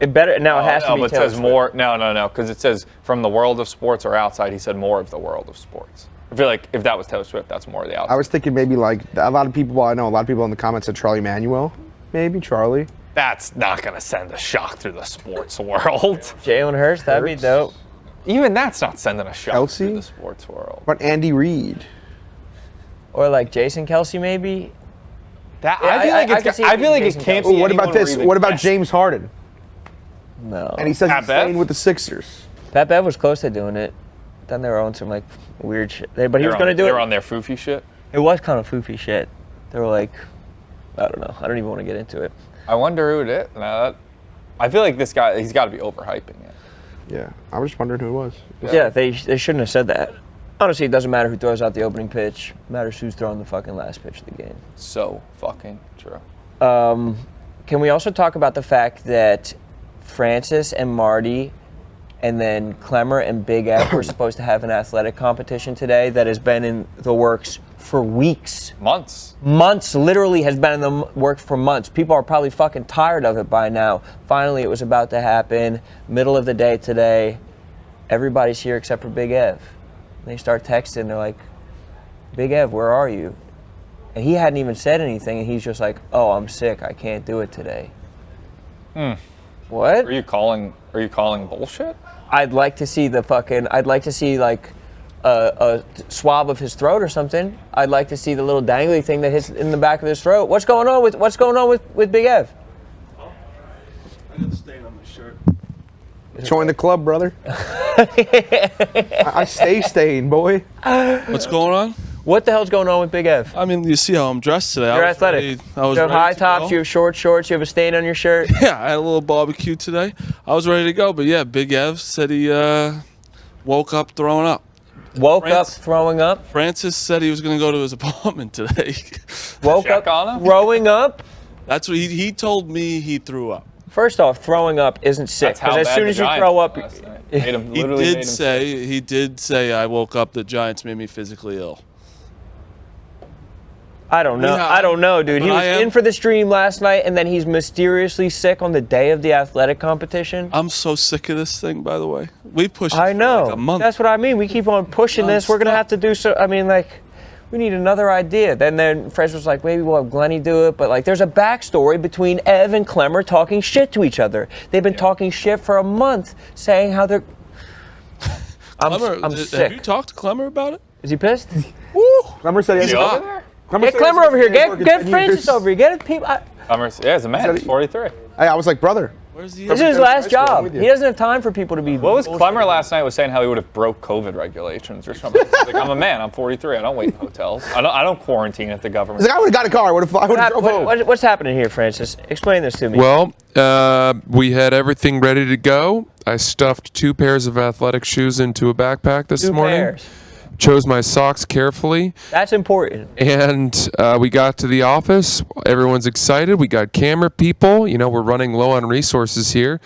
Speaker 2: It better now. It has to be.
Speaker 1: But it
Speaker 2: Taylor
Speaker 1: says
Speaker 2: Swift.
Speaker 1: more. No, because it says from the world of sports or outside. He said more of the world of sports. I feel like if that was Taylor Swift, that's more of the outside.
Speaker 3: I was thinking maybe like a lot of people. Well, I know a lot of people in the comments said Charlie Manuel. Maybe Charlie.
Speaker 1: That's not going to send a shock through the sports world.
Speaker 2: Jalen Hurts, that'd be dope.
Speaker 1: Even that's not sending a shock
Speaker 3: Kelsey?
Speaker 1: through the sports world.
Speaker 3: What about Andy Reid?
Speaker 2: Or like Jason Kelsey, maybe.
Speaker 1: That,
Speaker 2: Yeah,
Speaker 1: I feel like it
Speaker 2: Jason
Speaker 1: can't
Speaker 2: Kelsey.
Speaker 1: be
Speaker 3: Ooh, what about
Speaker 1: anyone
Speaker 3: this?
Speaker 1: where
Speaker 3: What about
Speaker 1: best.
Speaker 3: James Harden?
Speaker 2: No.
Speaker 3: And he says
Speaker 1: Pat
Speaker 3: he's
Speaker 1: Bev?
Speaker 3: staying with the Sixers.
Speaker 2: Pat Bev was close to doing it. Then they were on some like weird shit. But he was going to do
Speaker 1: They
Speaker 2: it.
Speaker 1: were on their foofy shit.
Speaker 2: It was kind of foofy shit. They were like, I don't know. I don't even want to get into it.
Speaker 1: I wonder who it is. I feel like this guy, he's got to be overhyping it.
Speaker 3: Yeah, I was just wondering who it was.
Speaker 2: Yeah, they shouldn't have said that. Honestly, it doesn't matter who throws out the opening pitch. It matters who's throwing the fucking last pitch of the game.
Speaker 1: So fucking true.
Speaker 2: Can we also talk about the fact that Francis and Marty and then Clemmer and Big F were supposed to have an athletic competition today that has been in the works for weeks. Months, literally has been in the works for months. People are probably fucking tired of it by now. Finally, it was about to happen. Middle of the day today. Everybody's here except for Big Ev. And they start texting. They're like, Big Ev, where are you? And he hadn't even said anything. And he's just like, oh, I'm sick. I can't do it today. What?
Speaker 1: Are you calling bullshit?
Speaker 2: I'd like to see like a swab of his throat or something. I'd like to see the little dangly thing that hits in the back of his throat. What's going on with Big Ev?
Speaker 8: I got a stain on my shirt.
Speaker 3: Join the club, brother. I stay staying, boy.
Speaker 8: What's going on?
Speaker 2: What the hell's going on with Big Ev?
Speaker 8: I mean, you see how I'm dressed today.
Speaker 2: You're athletic.
Speaker 8: I was
Speaker 2: you have
Speaker 8: ready
Speaker 2: high
Speaker 8: to
Speaker 2: tops,
Speaker 8: go.
Speaker 2: you have short shorts, you have a stain on your shirt.
Speaker 8: Yeah, I had a little barbecue today. I was ready to go, but yeah, Big Ev said he woke up throwing up.
Speaker 2: Woke up
Speaker 8: France-
Speaker 2: throwing up.
Speaker 8: Francis said he was going to go to his apartment today.
Speaker 2: Woke
Speaker 1: Check
Speaker 2: up
Speaker 1: on him?
Speaker 2: throwing up.
Speaker 8: That's what he told me. He threw up.
Speaker 2: First off, throwing up isn't sick.
Speaker 1: That's how
Speaker 2: Because as
Speaker 1: bad
Speaker 2: soon
Speaker 1: the
Speaker 2: as you
Speaker 1: Giants
Speaker 2: throw
Speaker 1: were
Speaker 2: up,
Speaker 1: last night. Made him-
Speaker 8: He
Speaker 1: literally made him
Speaker 8: did
Speaker 1: sick.
Speaker 8: say. He did say. I woke up. The Giants made me physically ill.
Speaker 2: I don't know.
Speaker 8: Yeah,
Speaker 2: I don't know, dude. He
Speaker 8: but
Speaker 2: was
Speaker 8: I am-
Speaker 2: in for the stream last night, and then he's mysteriously sick on the day of the athletic competition.
Speaker 8: I'm so sick of this thing. By the way, we pushed. It
Speaker 2: I
Speaker 8: for
Speaker 2: know.
Speaker 8: Like a month.
Speaker 2: That's what I mean. We keep on pushing this. We're gonna have to do so. I mean, like, we need another idea. Then Fresh was like, maybe we'll have Glenny do it. But like, there's a backstory between Ev and Clemmer talking shit to each other. They've been talking shit for a month, saying how they're.
Speaker 8: Clemmer,
Speaker 2: I'm
Speaker 8: have
Speaker 2: sick.
Speaker 8: you talked to Clemmer about it?
Speaker 2: Is he pissed?
Speaker 3: Clemmer said he has
Speaker 1: Is he
Speaker 3: a-
Speaker 1: over there?
Speaker 3: Clemmer
Speaker 2: Get
Speaker 3: said he has
Speaker 2: Clemmer
Speaker 3: a
Speaker 2: over here.
Speaker 3: work in
Speaker 2: Get
Speaker 3: 10
Speaker 2: Francis
Speaker 3: years.
Speaker 2: over here. Get it, people.
Speaker 1: Yeah, it's a man. He's 43.
Speaker 3: I was like, brother.
Speaker 8: Where's he?
Speaker 2: This
Speaker 8: at?
Speaker 2: is his last
Speaker 3: I'm
Speaker 2: job.
Speaker 3: with you.
Speaker 2: He doesn't have time for people to be.
Speaker 1: What was Clemmer last night was saying how he would have broke COVID regulations or something. He's like, I'm a man. I'm 43. I don't wait in hotels. I don't quarantine at the government.
Speaker 3: He's like, I would have got a car. I would have drove home.
Speaker 2: What's happening here, Francis? Explain this to me.
Speaker 9: Well, we had everything ready to go. I stuffed 2 pairs of athletic shoes into a backpack this
Speaker 2: 2
Speaker 9: morning.
Speaker 2: pairs.
Speaker 9: Chose my socks carefully,
Speaker 2: That's important.
Speaker 9: and we got to the office. Everyone's excited. We got camera people. You know, we're running low on resources here,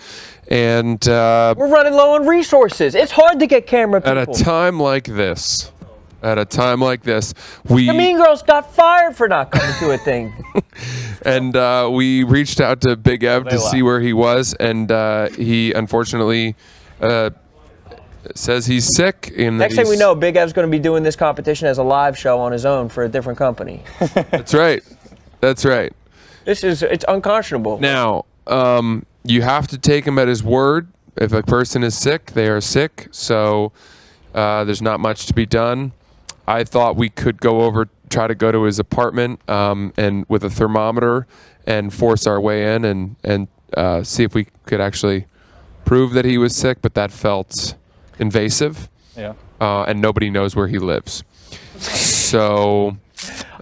Speaker 9: and
Speaker 2: We're running low on resources. It's hard to get camera people.
Speaker 9: at a time like this, we
Speaker 2: The Mean Girls got fired for not coming to a thing.
Speaker 9: and we reached out to Big Ev to
Speaker 1: laughed.
Speaker 9: see where he was, and he unfortunately says he's sick. And
Speaker 2: Next thing we know, Big Ev's going to be doing this competition as a live show on his own for a different company.
Speaker 9: That's right. That's right.
Speaker 2: It's unconscionable.
Speaker 9: Now, you have to take him at his word. If a person is sick, they are sick. So there's not much to be done. I thought we could try to go to his apartment and with a thermometer and force our way in and see if we could actually prove that he was sick, but that felt invasive.
Speaker 1: Yeah.
Speaker 9: And nobody knows where he lives. So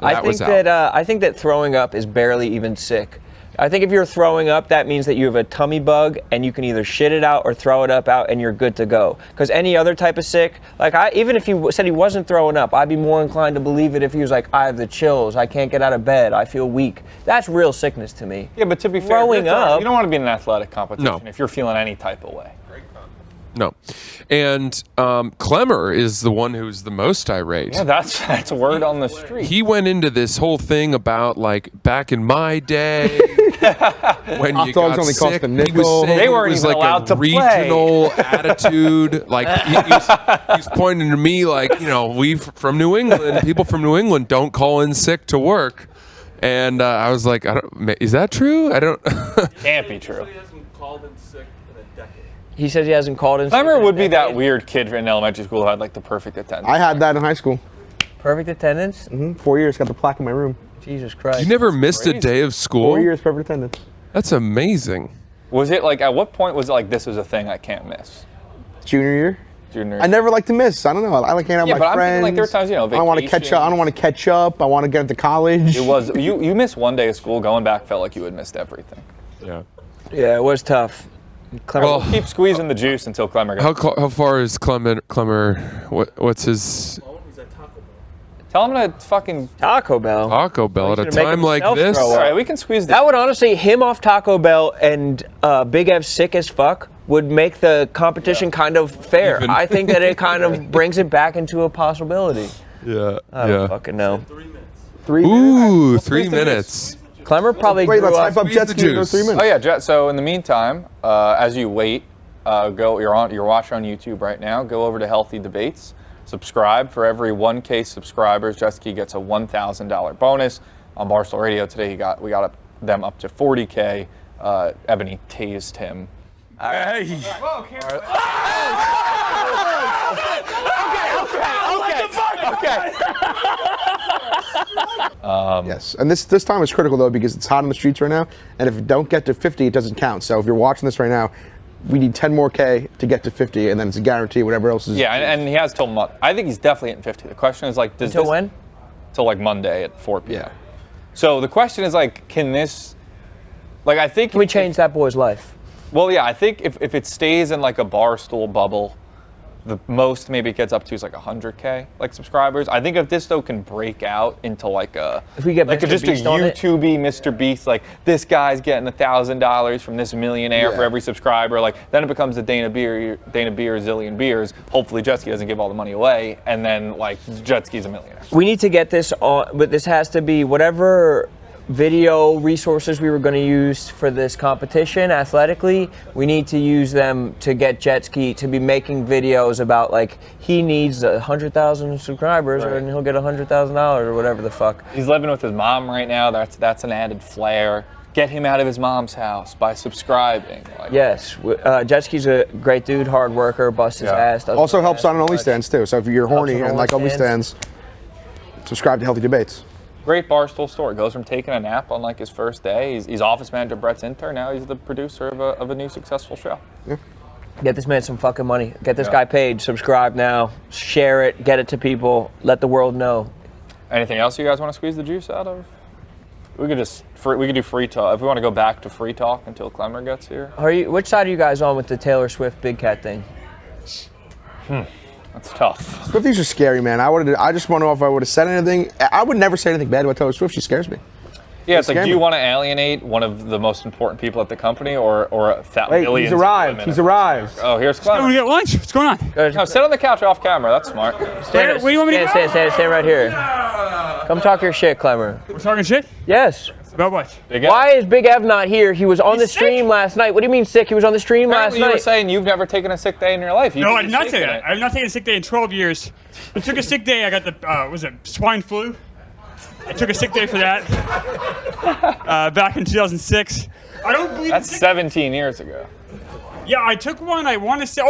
Speaker 2: I think that throwing up is barely even sick. I think if you're throwing up, that means that you have a tummy bug and you can either shit it out or throw it up out and you're good to go. Because any other type of sick, like even if he said he wasn't throwing up, I'd be more inclined to believe it if he was like, I have the chills, I can't get out of bed, I feel weak. That's real sickness to me.
Speaker 1: Yeah, but to be fair,
Speaker 2: Throwing
Speaker 1: if you're
Speaker 2: up-
Speaker 1: you don't want to be in an athletic competition
Speaker 9: No.
Speaker 1: if you're feeling any type of way.
Speaker 9: No. And Clemmer is the one who's the most irate.
Speaker 1: Yeah, that's word on the street.
Speaker 9: He went into this whole thing about like back in my day when
Speaker 3: Hot
Speaker 9: you
Speaker 3: dogs
Speaker 9: got
Speaker 3: only cost
Speaker 9: sick.
Speaker 3: a
Speaker 9: He
Speaker 3: nickel.
Speaker 9: was saying
Speaker 1: They weren't
Speaker 9: it was
Speaker 1: even
Speaker 9: like
Speaker 1: allowed
Speaker 9: a
Speaker 1: to play.
Speaker 9: regional attitude. Like he's pointing to me like, you know, we from New England, people from New England don't call in sick to work. And I was like, is that true? I don't.
Speaker 1: Can't be true.
Speaker 2: He says he hasn't called in.
Speaker 1: Clemmer
Speaker 2: sick in a
Speaker 1: would be that
Speaker 2: decade.
Speaker 1: weird kid in elementary school who had like the perfect attendance.
Speaker 3: I had that in high school.
Speaker 2: Perfect attendance?
Speaker 3: 4 years, got the plaque in my room.
Speaker 2: Jesus Christ.
Speaker 9: You never missed a day of school?
Speaker 3: 4 years, perfect attendance.
Speaker 9: That's amazing.
Speaker 1: Was it like, at what point was it like, this is a thing I can't miss?
Speaker 3: Junior year.
Speaker 1: Junior.
Speaker 3: I never like to miss. I don't know. I like hanging out
Speaker 1: Yeah,
Speaker 3: with
Speaker 1: but
Speaker 3: my
Speaker 1: I'm
Speaker 3: friends.
Speaker 1: thinking, like, there are times, you know,
Speaker 3: I don't want to catch up. I don't want to catch up. I want to get into college.
Speaker 1: It was, you missed one day of school, going back felt like you had missed everything.
Speaker 9: Yeah.
Speaker 2: Yeah, it was tough. Clemmer,
Speaker 9: Well,
Speaker 1: Keep squeezing the juice until Clemmer gets.
Speaker 9: how far is Clemmer? What's his
Speaker 1: Tell him to fucking.
Speaker 2: Taco Bell.
Speaker 9: Taco Bell at a
Speaker 2: He's gonna make
Speaker 9: time like
Speaker 2: himself
Speaker 9: this?
Speaker 2: throw
Speaker 1: All
Speaker 2: up.
Speaker 1: right, we can squeeze
Speaker 2: That would honestly, him off Taco Bell and Big Ev sick as fuck would make the competition kind of fair.
Speaker 9: Even.
Speaker 2: I think that it kind of brings it back into a possibility.
Speaker 9: Yeah.
Speaker 2: I don't fucking know.
Speaker 3: 3 minutes.
Speaker 9: Ooh, 3
Speaker 1: squeeze the
Speaker 9: minutes.
Speaker 2: Clemmer probably
Speaker 3: Wait,
Speaker 2: grew
Speaker 3: let's
Speaker 2: up.
Speaker 3: hype up
Speaker 9: Squeeze
Speaker 3: jet
Speaker 9: the
Speaker 3: ski in those
Speaker 9: juice.
Speaker 3: 3 minutes.
Speaker 1: Oh yeah, Jet. So in the meantime, as you wait, you're watching on YouTube right now. Go over to Healthy Debates. Subscribe. For every 1K subscribers, Jet gets a $1,000 bonus. On Barstool Radio today, we got them up to 40K. Ebony tased him.
Speaker 3: Yes, and this time is critical though because it's hot on the streets right now, and if you don't get to 50, it doesn't count. So if you're watching this right now, we need 10 more K to get to 50, and then it's a guarantee. Whatever else is.
Speaker 1: Yeah, and he has till Monday. I think he's definitely hitting 50. The question is like, does
Speaker 2: Until
Speaker 1: this,
Speaker 2: when?
Speaker 1: Till like Monday at 4 p.m.
Speaker 3: Yeah.
Speaker 1: So the question is like, can this? Like I think
Speaker 2: Can we change that boy's life?
Speaker 1: Well, yeah, I think if it stays in like a Barstool bubble, the most maybe it gets up to is like 100K like subscribers. I think if this though can break out into like a
Speaker 2: if we get
Speaker 1: like
Speaker 2: Mr.
Speaker 1: just
Speaker 2: Beast
Speaker 1: a
Speaker 2: on it.
Speaker 1: YouTubey Mr. Beast, like this guy's getting $1,000 from this millionaire for every subscriber, like then it becomes the Dana Beer zillion beers. Hopefully Jetski doesn't give all the money away, and then like Jetski's a millionaire.
Speaker 2: We need to get this on, but this has to be whatever video resources we were going to use for this competition athletically. We need to use them to get Jetski to be making videos about like he needs 100,000 subscribers, and he'll get $100,000 or whatever the fuck.
Speaker 1: He's living with his mom right now. That's an added flair. Get him out of his mom's house by subscribing. Like,
Speaker 2: Yes, Jetski's a great dude, hard worker, busts his ass. does
Speaker 3: Also
Speaker 2: his
Speaker 3: helps
Speaker 2: ass
Speaker 3: on
Speaker 2: so much.
Speaker 3: OnlyStans too. So if you're horny
Speaker 2: on
Speaker 3: and like
Speaker 2: OnlyStans.
Speaker 3: OnlyStans, subscribe to Healthy Debates.
Speaker 1: great Barstool story. Goes from taking a nap on like his first day. He's office manager Brett's intern. Now he's the producer of a new successful show.
Speaker 2: Get this man some fucking money. Get this guy paid. Subscribe now. Share it. Get it to people. Let the world know.
Speaker 1: Anything else you guys want to squeeze the juice out of? We could do free talk. If we want to go back to free talk until Clemmer gets here.
Speaker 2: Which side are you guys on with the Taylor Swift Big Cat thing?
Speaker 1: That's tough.
Speaker 3: Swifties are scary, man. I just want to know if I would have said anything. I would never say anything bad about Taylor Swift. She scares me.
Speaker 1: Yeah, it's like,
Speaker 3: scare
Speaker 1: do you
Speaker 3: me.
Speaker 1: want to alienate one of the most important people at the company, or billions?
Speaker 3: He's arrived.
Speaker 1: of
Speaker 3: He's
Speaker 1: women?
Speaker 3: arrived.
Speaker 1: Oh, here's
Speaker 10: Going to
Speaker 1: Clemmer.
Speaker 10: get lunch? What's going on?
Speaker 1: No, sit on the couch off camera. That's smart.
Speaker 2: Stand,
Speaker 10: Where do you want me to go?
Speaker 2: stand right here. Come talk your shit, Clemmer.
Speaker 10: We're talking shit?
Speaker 2: Yes.
Speaker 10: About what?
Speaker 1: Big Ev.
Speaker 2: Why is Big Ev not here? He was on
Speaker 10: He's
Speaker 2: the stream
Speaker 10: sick.
Speaker 2: last night. What do you mean sick? He was on the stream last
Speaker 1: Apparently you were
Speaker 2: night.
Speaker 1: saying you've never taken a sick day in your life. You
Speaker 10: No,
Speaker 1: could
Speaker 10: I
Speaker 1: be
Speaker 10: did not
Speaker 1: sick
Speaker 10: say
Speaker 1: in
Speaker 10: that.
Speaker 1: it.
Speaker 10: I have not taken a sick day in 12 years. I took a sick day. I got the, was it swine flu? I took a sick day for that back in 2006. I don't believe
Speaker 1: That's
Speaker 10: in sick
Speaker 1: 17 years ago.
Speaker 10: Yeah, I took one, I want to say,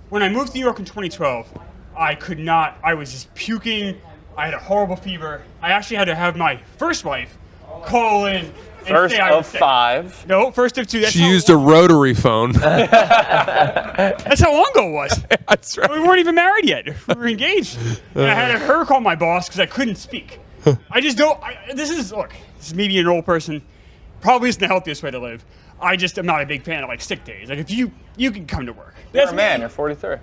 Speaker 10: when I moved to New York in 2012, I could not, I was just puking. I had a horrible fever. I actually had to have my first wife call in and
Speaker 1: First
Speaker 10: say I
Speaker 1: of
Speaker 10: was sick.
Speaker 1: 5.
Speaker 10: No, first of 2. That's
Speaker 9: She
Speaker 10: how
Speaker 9: used a
Speaker 10: long,
Speaker 9: rotary phone.
Speaker 10: That's how long ago it was.
Speaker 9: That's right.
Speaker 10: We weren't even married yet. We were engaged. And I had her call my boss because I couldn't speak. I just don't. This is me being an old person. Probably isn't the healthiest way to live. I just am not a big fan of like sick days. Like if you can come to work.
Speaker 1: You're
Speaker 10: That's
Speaker 1: a man.
Speaker 10: me.
Speaker 1: You're 43.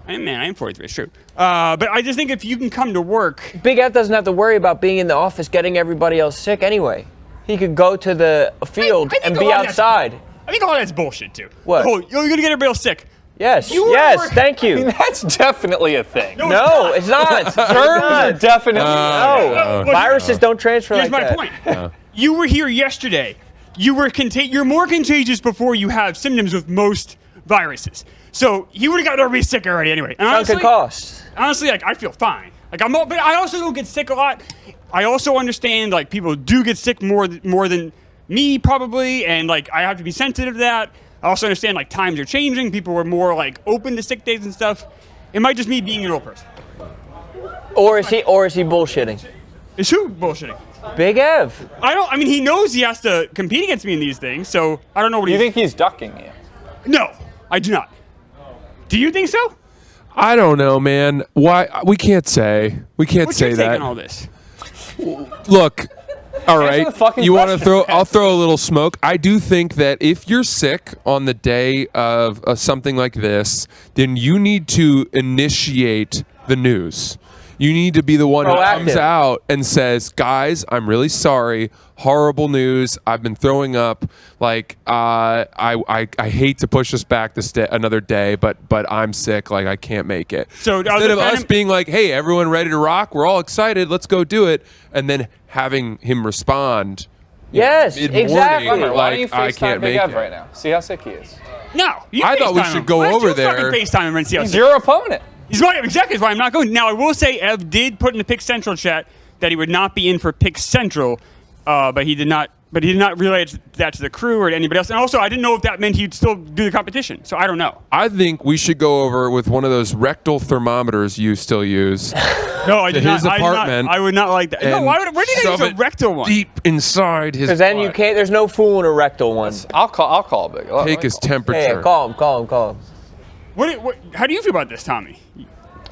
Speaker 10: I am 43. It's true. But I just think if you can come to work.
Speaker 2: Big Ev doesn't have to worry about being in the office getting everybody else sick anyway. He could go to the field
Speaker 10: I think
Speaker 2: and
Speaker 10: a
Speaker 2: be
Speaker 10: lot of that's-
Speaker 2: outside.
Speaker 10: I think a lot of that's bullshit too.
Speaker 2: What?
Speaker 10: Oh, you're gonna get everybody else sick.
Speaker 2: Yes.
Speaker 10: You were
Speaker 2: Yes.
Speaker 10: working-
Speaker 2: Thank
Speaker 1: I mean,
Speaker 2: you.
Speaker 1: that's definitely a thing.
Speaker 2: No, it's not.
Speaker 1: Germs are definitely.
Speaker 2: No.
Speaker 10: Look,
Speaker 2: Viruses don't transfer
Speaker 10: Here's
Speaker 2: like
Speaker 10: my
Speaker 2: that.
Speaker 10: point. You were here yesterday. You're more contagious before you have symptoms with most viruses. So he would have gotten everybody sick already anyway. And
Speaker 2: Sunken costs.
Speaker 10: honestly, like I feel fine. Like but I also don't get sick a lot. I also understand like people do get sick more than me probably, and like I have to be sensitive to that. I also understand like times are changing. People were more like open to sick days and stuff. It might just me being an old person.
Speaker 2: Or is he bullshitting?
Speaker 10: Is who bullshitting?
Speaker 2: Big Ev.
Speaker 10: I mean, he knows he has to compete against me in these things, so I don't know what
Speaker 1: You
Speaker 10: he's.
Speaker 1: think he's ducking you?
Speaker 10: No, I do not. Do you think so?
Speaker 9: I don't know, man. Why? We can't say. We can't
Speaker 10: What's
Speaker 9: say
Speaker 10: your take
Speaker 9: that.
Speaker 10: on all this?
Speaker 9: Look, all right.
Speaker 1: the fucking
Speaker 9: You want to
Speaker 1: question,
Speaker 9: throw?
Speaker 1: man.
Speaker 9: I'll throw a little smoke. I do think that if you're sick on the day of something like this, then you need to initiate the news. You need to be the one who comes
Speaker 2: Proactive.
Speaker 9: out and says, "Guys, I'm really sorry. Horrible news. I've been throwing up. Like, I hate to push us back another day, but I'm sick. Like, I can't make it."
Speaker 10: So,
Speaker 9: instead of us being like, "Hey, everyone ready to rock? We're all excited. Let's go do it," and then having him respond.
Speaker 2: Yes,
Speaker 9: mid-morning,
Speaker 2: exactly.
Speaker 1: Clemmer, why don't you
Speaker 9: Like, I
Speaker 1: FaceTime
Speaker 9: can't
Speaker 1: Big
Speaker 9: make
Speaker 1: Ev
Speaker 9: it.
Speaker 1: right now? See how sick he is.
Speaker 10: No, you
Speaker 9: I thought we
Speaker 10: FaceTime
Speaker 9: should
Speaker 10: him.
Speaker 9: go
Speaker 10: Why don't
Speaker 9: over
Speaker 10: you
Speaker 9: there.
Speaker 10: fucking FaceTime him and see how
Speaker 1: He's
Speaker 10: sick-
Speaker 1: your opponent.
Speaker 10: He's right. Exactly. Is why I'm not going. Now I will say Ev did put in the Pick Central chat that he would not be in for Pick Central, but he did not. But he did not relay that to the crew or to anybody else. And also, I didn't know if that meant he'd still do the competition. So I don't know.
Speaker 9: I think we should go over with one of those rectal thermometers you still use.
Speaker 10: No, I did
Speaker 9: his
Speaker 10: not.
Speaker 9: apartment
Speaker 10: I would not like that. No,
Speaker 9: and
Speaker 10: why would? Where did he
Speaker 9: shove
Speaker 10: use a
Speaker 9: it
Speaker 10: rectal one?
Speaker 9: deep inside his.
Speaker 2: Because then you
Speaker 9: butt.
Speaker 2: can't. There's no fooling a rectal one.
Speaker 1: I'll call Big.
Speaker 9: Take his temperature.
Speaker 2: Hey, call him.
Speaker 10: How do you feel about this, Tommy?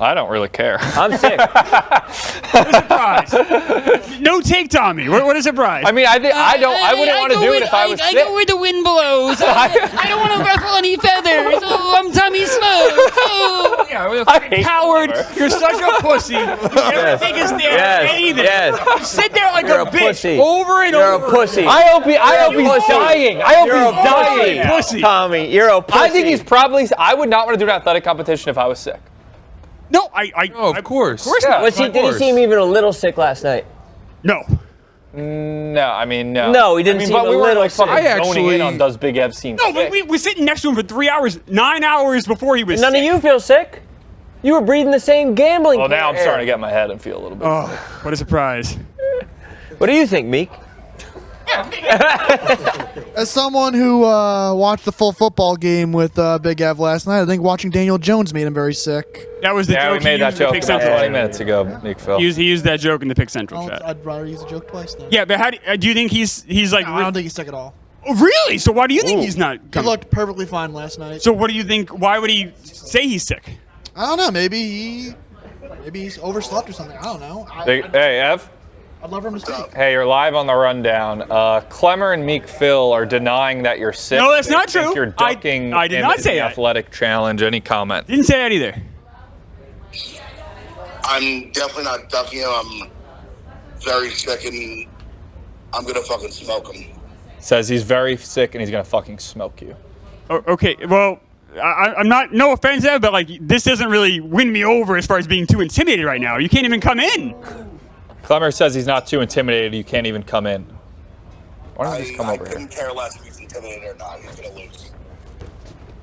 Speaker 1: I don't really care.
Speaker 2: I'm sick.
Speaker 10: What a surprise. No take, Tommy. What a surprise.
Speaker 1: I mean, I wouldn't want to do it if I was sick.
Speaker 11: I go where the wind blows. I don't want to ruffle any feathers. Oh, I'm Tommy Smoke. Oh.
Speaker 10: Yeah, we're a coward. You're such a pussy. You never take a stand for anything. You sit there like
Speaker 2: You're
Speaker 10: a
Speaker 2: a
Speaker 10: bitch
Speaker 2: pussy.
Speaker 10: over and
Speaker 2: You're
Speaker 10: over.
Speaker 2: a pussy.
Speaker 1: I hope he's dying. I hope
Speaker 2: You're
Speaker 1: he's
Speaker 2: a
Speaker 1: dying.
Speaker 10: Pussy.
Speaker 2: Tommy, you're a pussy.
Speaker 1: I think he's probably. I would not want to do an athletic competition if I was sick.
Speaker 10: No,
Speaker 9: Of course.
Speaker 10: Of course not.
Speaker 2: Did he seem even a little sick last night?
Speaker 10: No.
Speaker 1: No, I mean no.
Speaker 2: No, he didn't seem
Speaker 1: but
Speaker 2: a
Speaker 1: we weren't
Speaker 2: little
Speaker 1: like fucking
Speaker 9: sick.
Speaker 1: zoning in on does Big Ev seem
Speaker 10: No,
Speaker 1: sick.
Speaker 10: but we were sitting next to him for 3 hours, 9 hours before he was
Speaker 2: None
Speaker 10: sick.
Speaker 2: of you feel sick? You were breathing the same gambling.
Speaker 1: Well, now I'm
Speaker 2: air.
Speaker 1: starting to get in my head and feel a little bit.
Speaker 10: Oh, what a surprise.
Speaker 2: What do you think, Meek?
Speaker 12: As someone who watched the full football game with Big Ev last night, I think watching Daniel Jones made him very sick.
Speaker 10: That was the
Speaker 1: Yeah,
Speaker 10: joke
Speaker 1: we made
Speaker 10: he
Speaker 1: that
Speaker 10: used in the
Speaker 1: joke
Speaker 10: Pick
Speaker 1: about
Speaker 10: Central
Speaker 1: 20
Speaker 10: chat.
Speaker 1: minutes ago, Nick Phil.
Speaker 10: He used that joke in the Pick Central chat.
Speaker 12: I'd rather use a joke twice then.
Speaker 10: Yeah, but how do you think he's like?
Speaker 12: No, I don't think he's sick at all.
Speaker 10: Oh, really? So why do you think he's not
Speaker 12: He
Speaker 10: coming?
Speaker 12: looked perfectly fine last night.
Speaker 10: So what do you think? Why would he say he's sick?
Speaker 12: I don't know. Maybe he's overslept or something. I don't know.
Speaker 1: Hey, Ev.
Speaker 12: I'd love for him to speak.
Speaker 1: Hey, you're live on the rundown. Clemmer and Meek Phil are denying that you're sick.
Speaker 10: No, that's
Speaker 1: They
Speaker 10: not
Speaker 1: think
Speaker 10: true.
Speaker 1: You're ducking
Speaker 10: I did
Speaker 1: him
Speaker 10: not
Speaker 1: in
Speaker 10: say
Speaker 1: the
Speaker 10: that.
Speaker 1: athletic challenge. Any comment?
Speaker 10: Didn't say that either.
Speaker 13: I'm definitely not ducking him. I'm very sick and I'm gonna fucking smoke him.
Speaker 1: Says he's very sick and he's gonna fucking smoke you.
Speaker 10: Okay, well, I'm not. No offense, Ev, but like this doesn't really win me over as far as being too intimidated right now. You can't even come in.
Speaker 1: Clemmer says he's not too intimidated. You can't even come in. Why don't you just come over
Speaker 13: I
Speaker 1: here?
Speaker 13: couldn't care less if he's intimidated or not. He's gonna lose.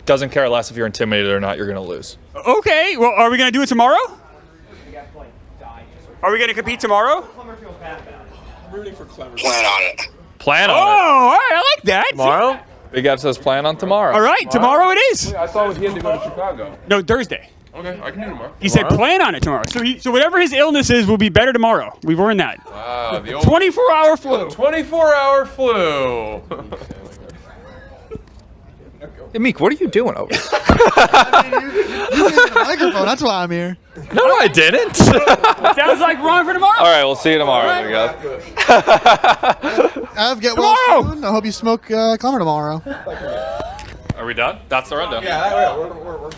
Speaker 1: Doesn't care less if you're intimidated or not. You're gonna lose.
Speaker 10: Okay, well, are we gonna do it tomorrow? Are we gonna compete tomorrow?
Speaker 5: I'm rooting for Clever.
Speaker 13: Plan on it.
Speaker 1: Plan
Speaker 10: Oh,
Speaker 1: on
Speaker 10: all right, I like that.
Speaker 2: Tomorrow?
Speaker 1: it. Big Ev says plan on tomorrow.
Speaker 10: All right, tomorrow it is.
Speaker 5: I thought he had to go to Chicago.
Speaker 10: No, Thursday.
Speaker 5: Okay, I can do tomorrow.
Speaker 10: He said plan on it tomorrow. So whatever his illness is will be better tomorrow. We've earned that.
Speaker 5: Wow, the old
Speaker 10: 24-hour flu.
Speaker 5: 24-hour flu.
Speaker 1: Hey, Meek, what are you doing over there?
Speaker 12: You using the microphone. That's why I'm here.
Speaker 1: No, I didn't.
Speaker 10: Sounds like Ron for tomorrow.
Speaker 1: All right, we'll see you tomorrow, Big Ev.
Speaker 12: Av, get
Speaker 10: Tomorrow.
Speaker 12: well soon. I hope you smoke Clemmer tomorrow.
Speaker 1: Are we done? That's the rundown.
Speaker 4: Yeah, we're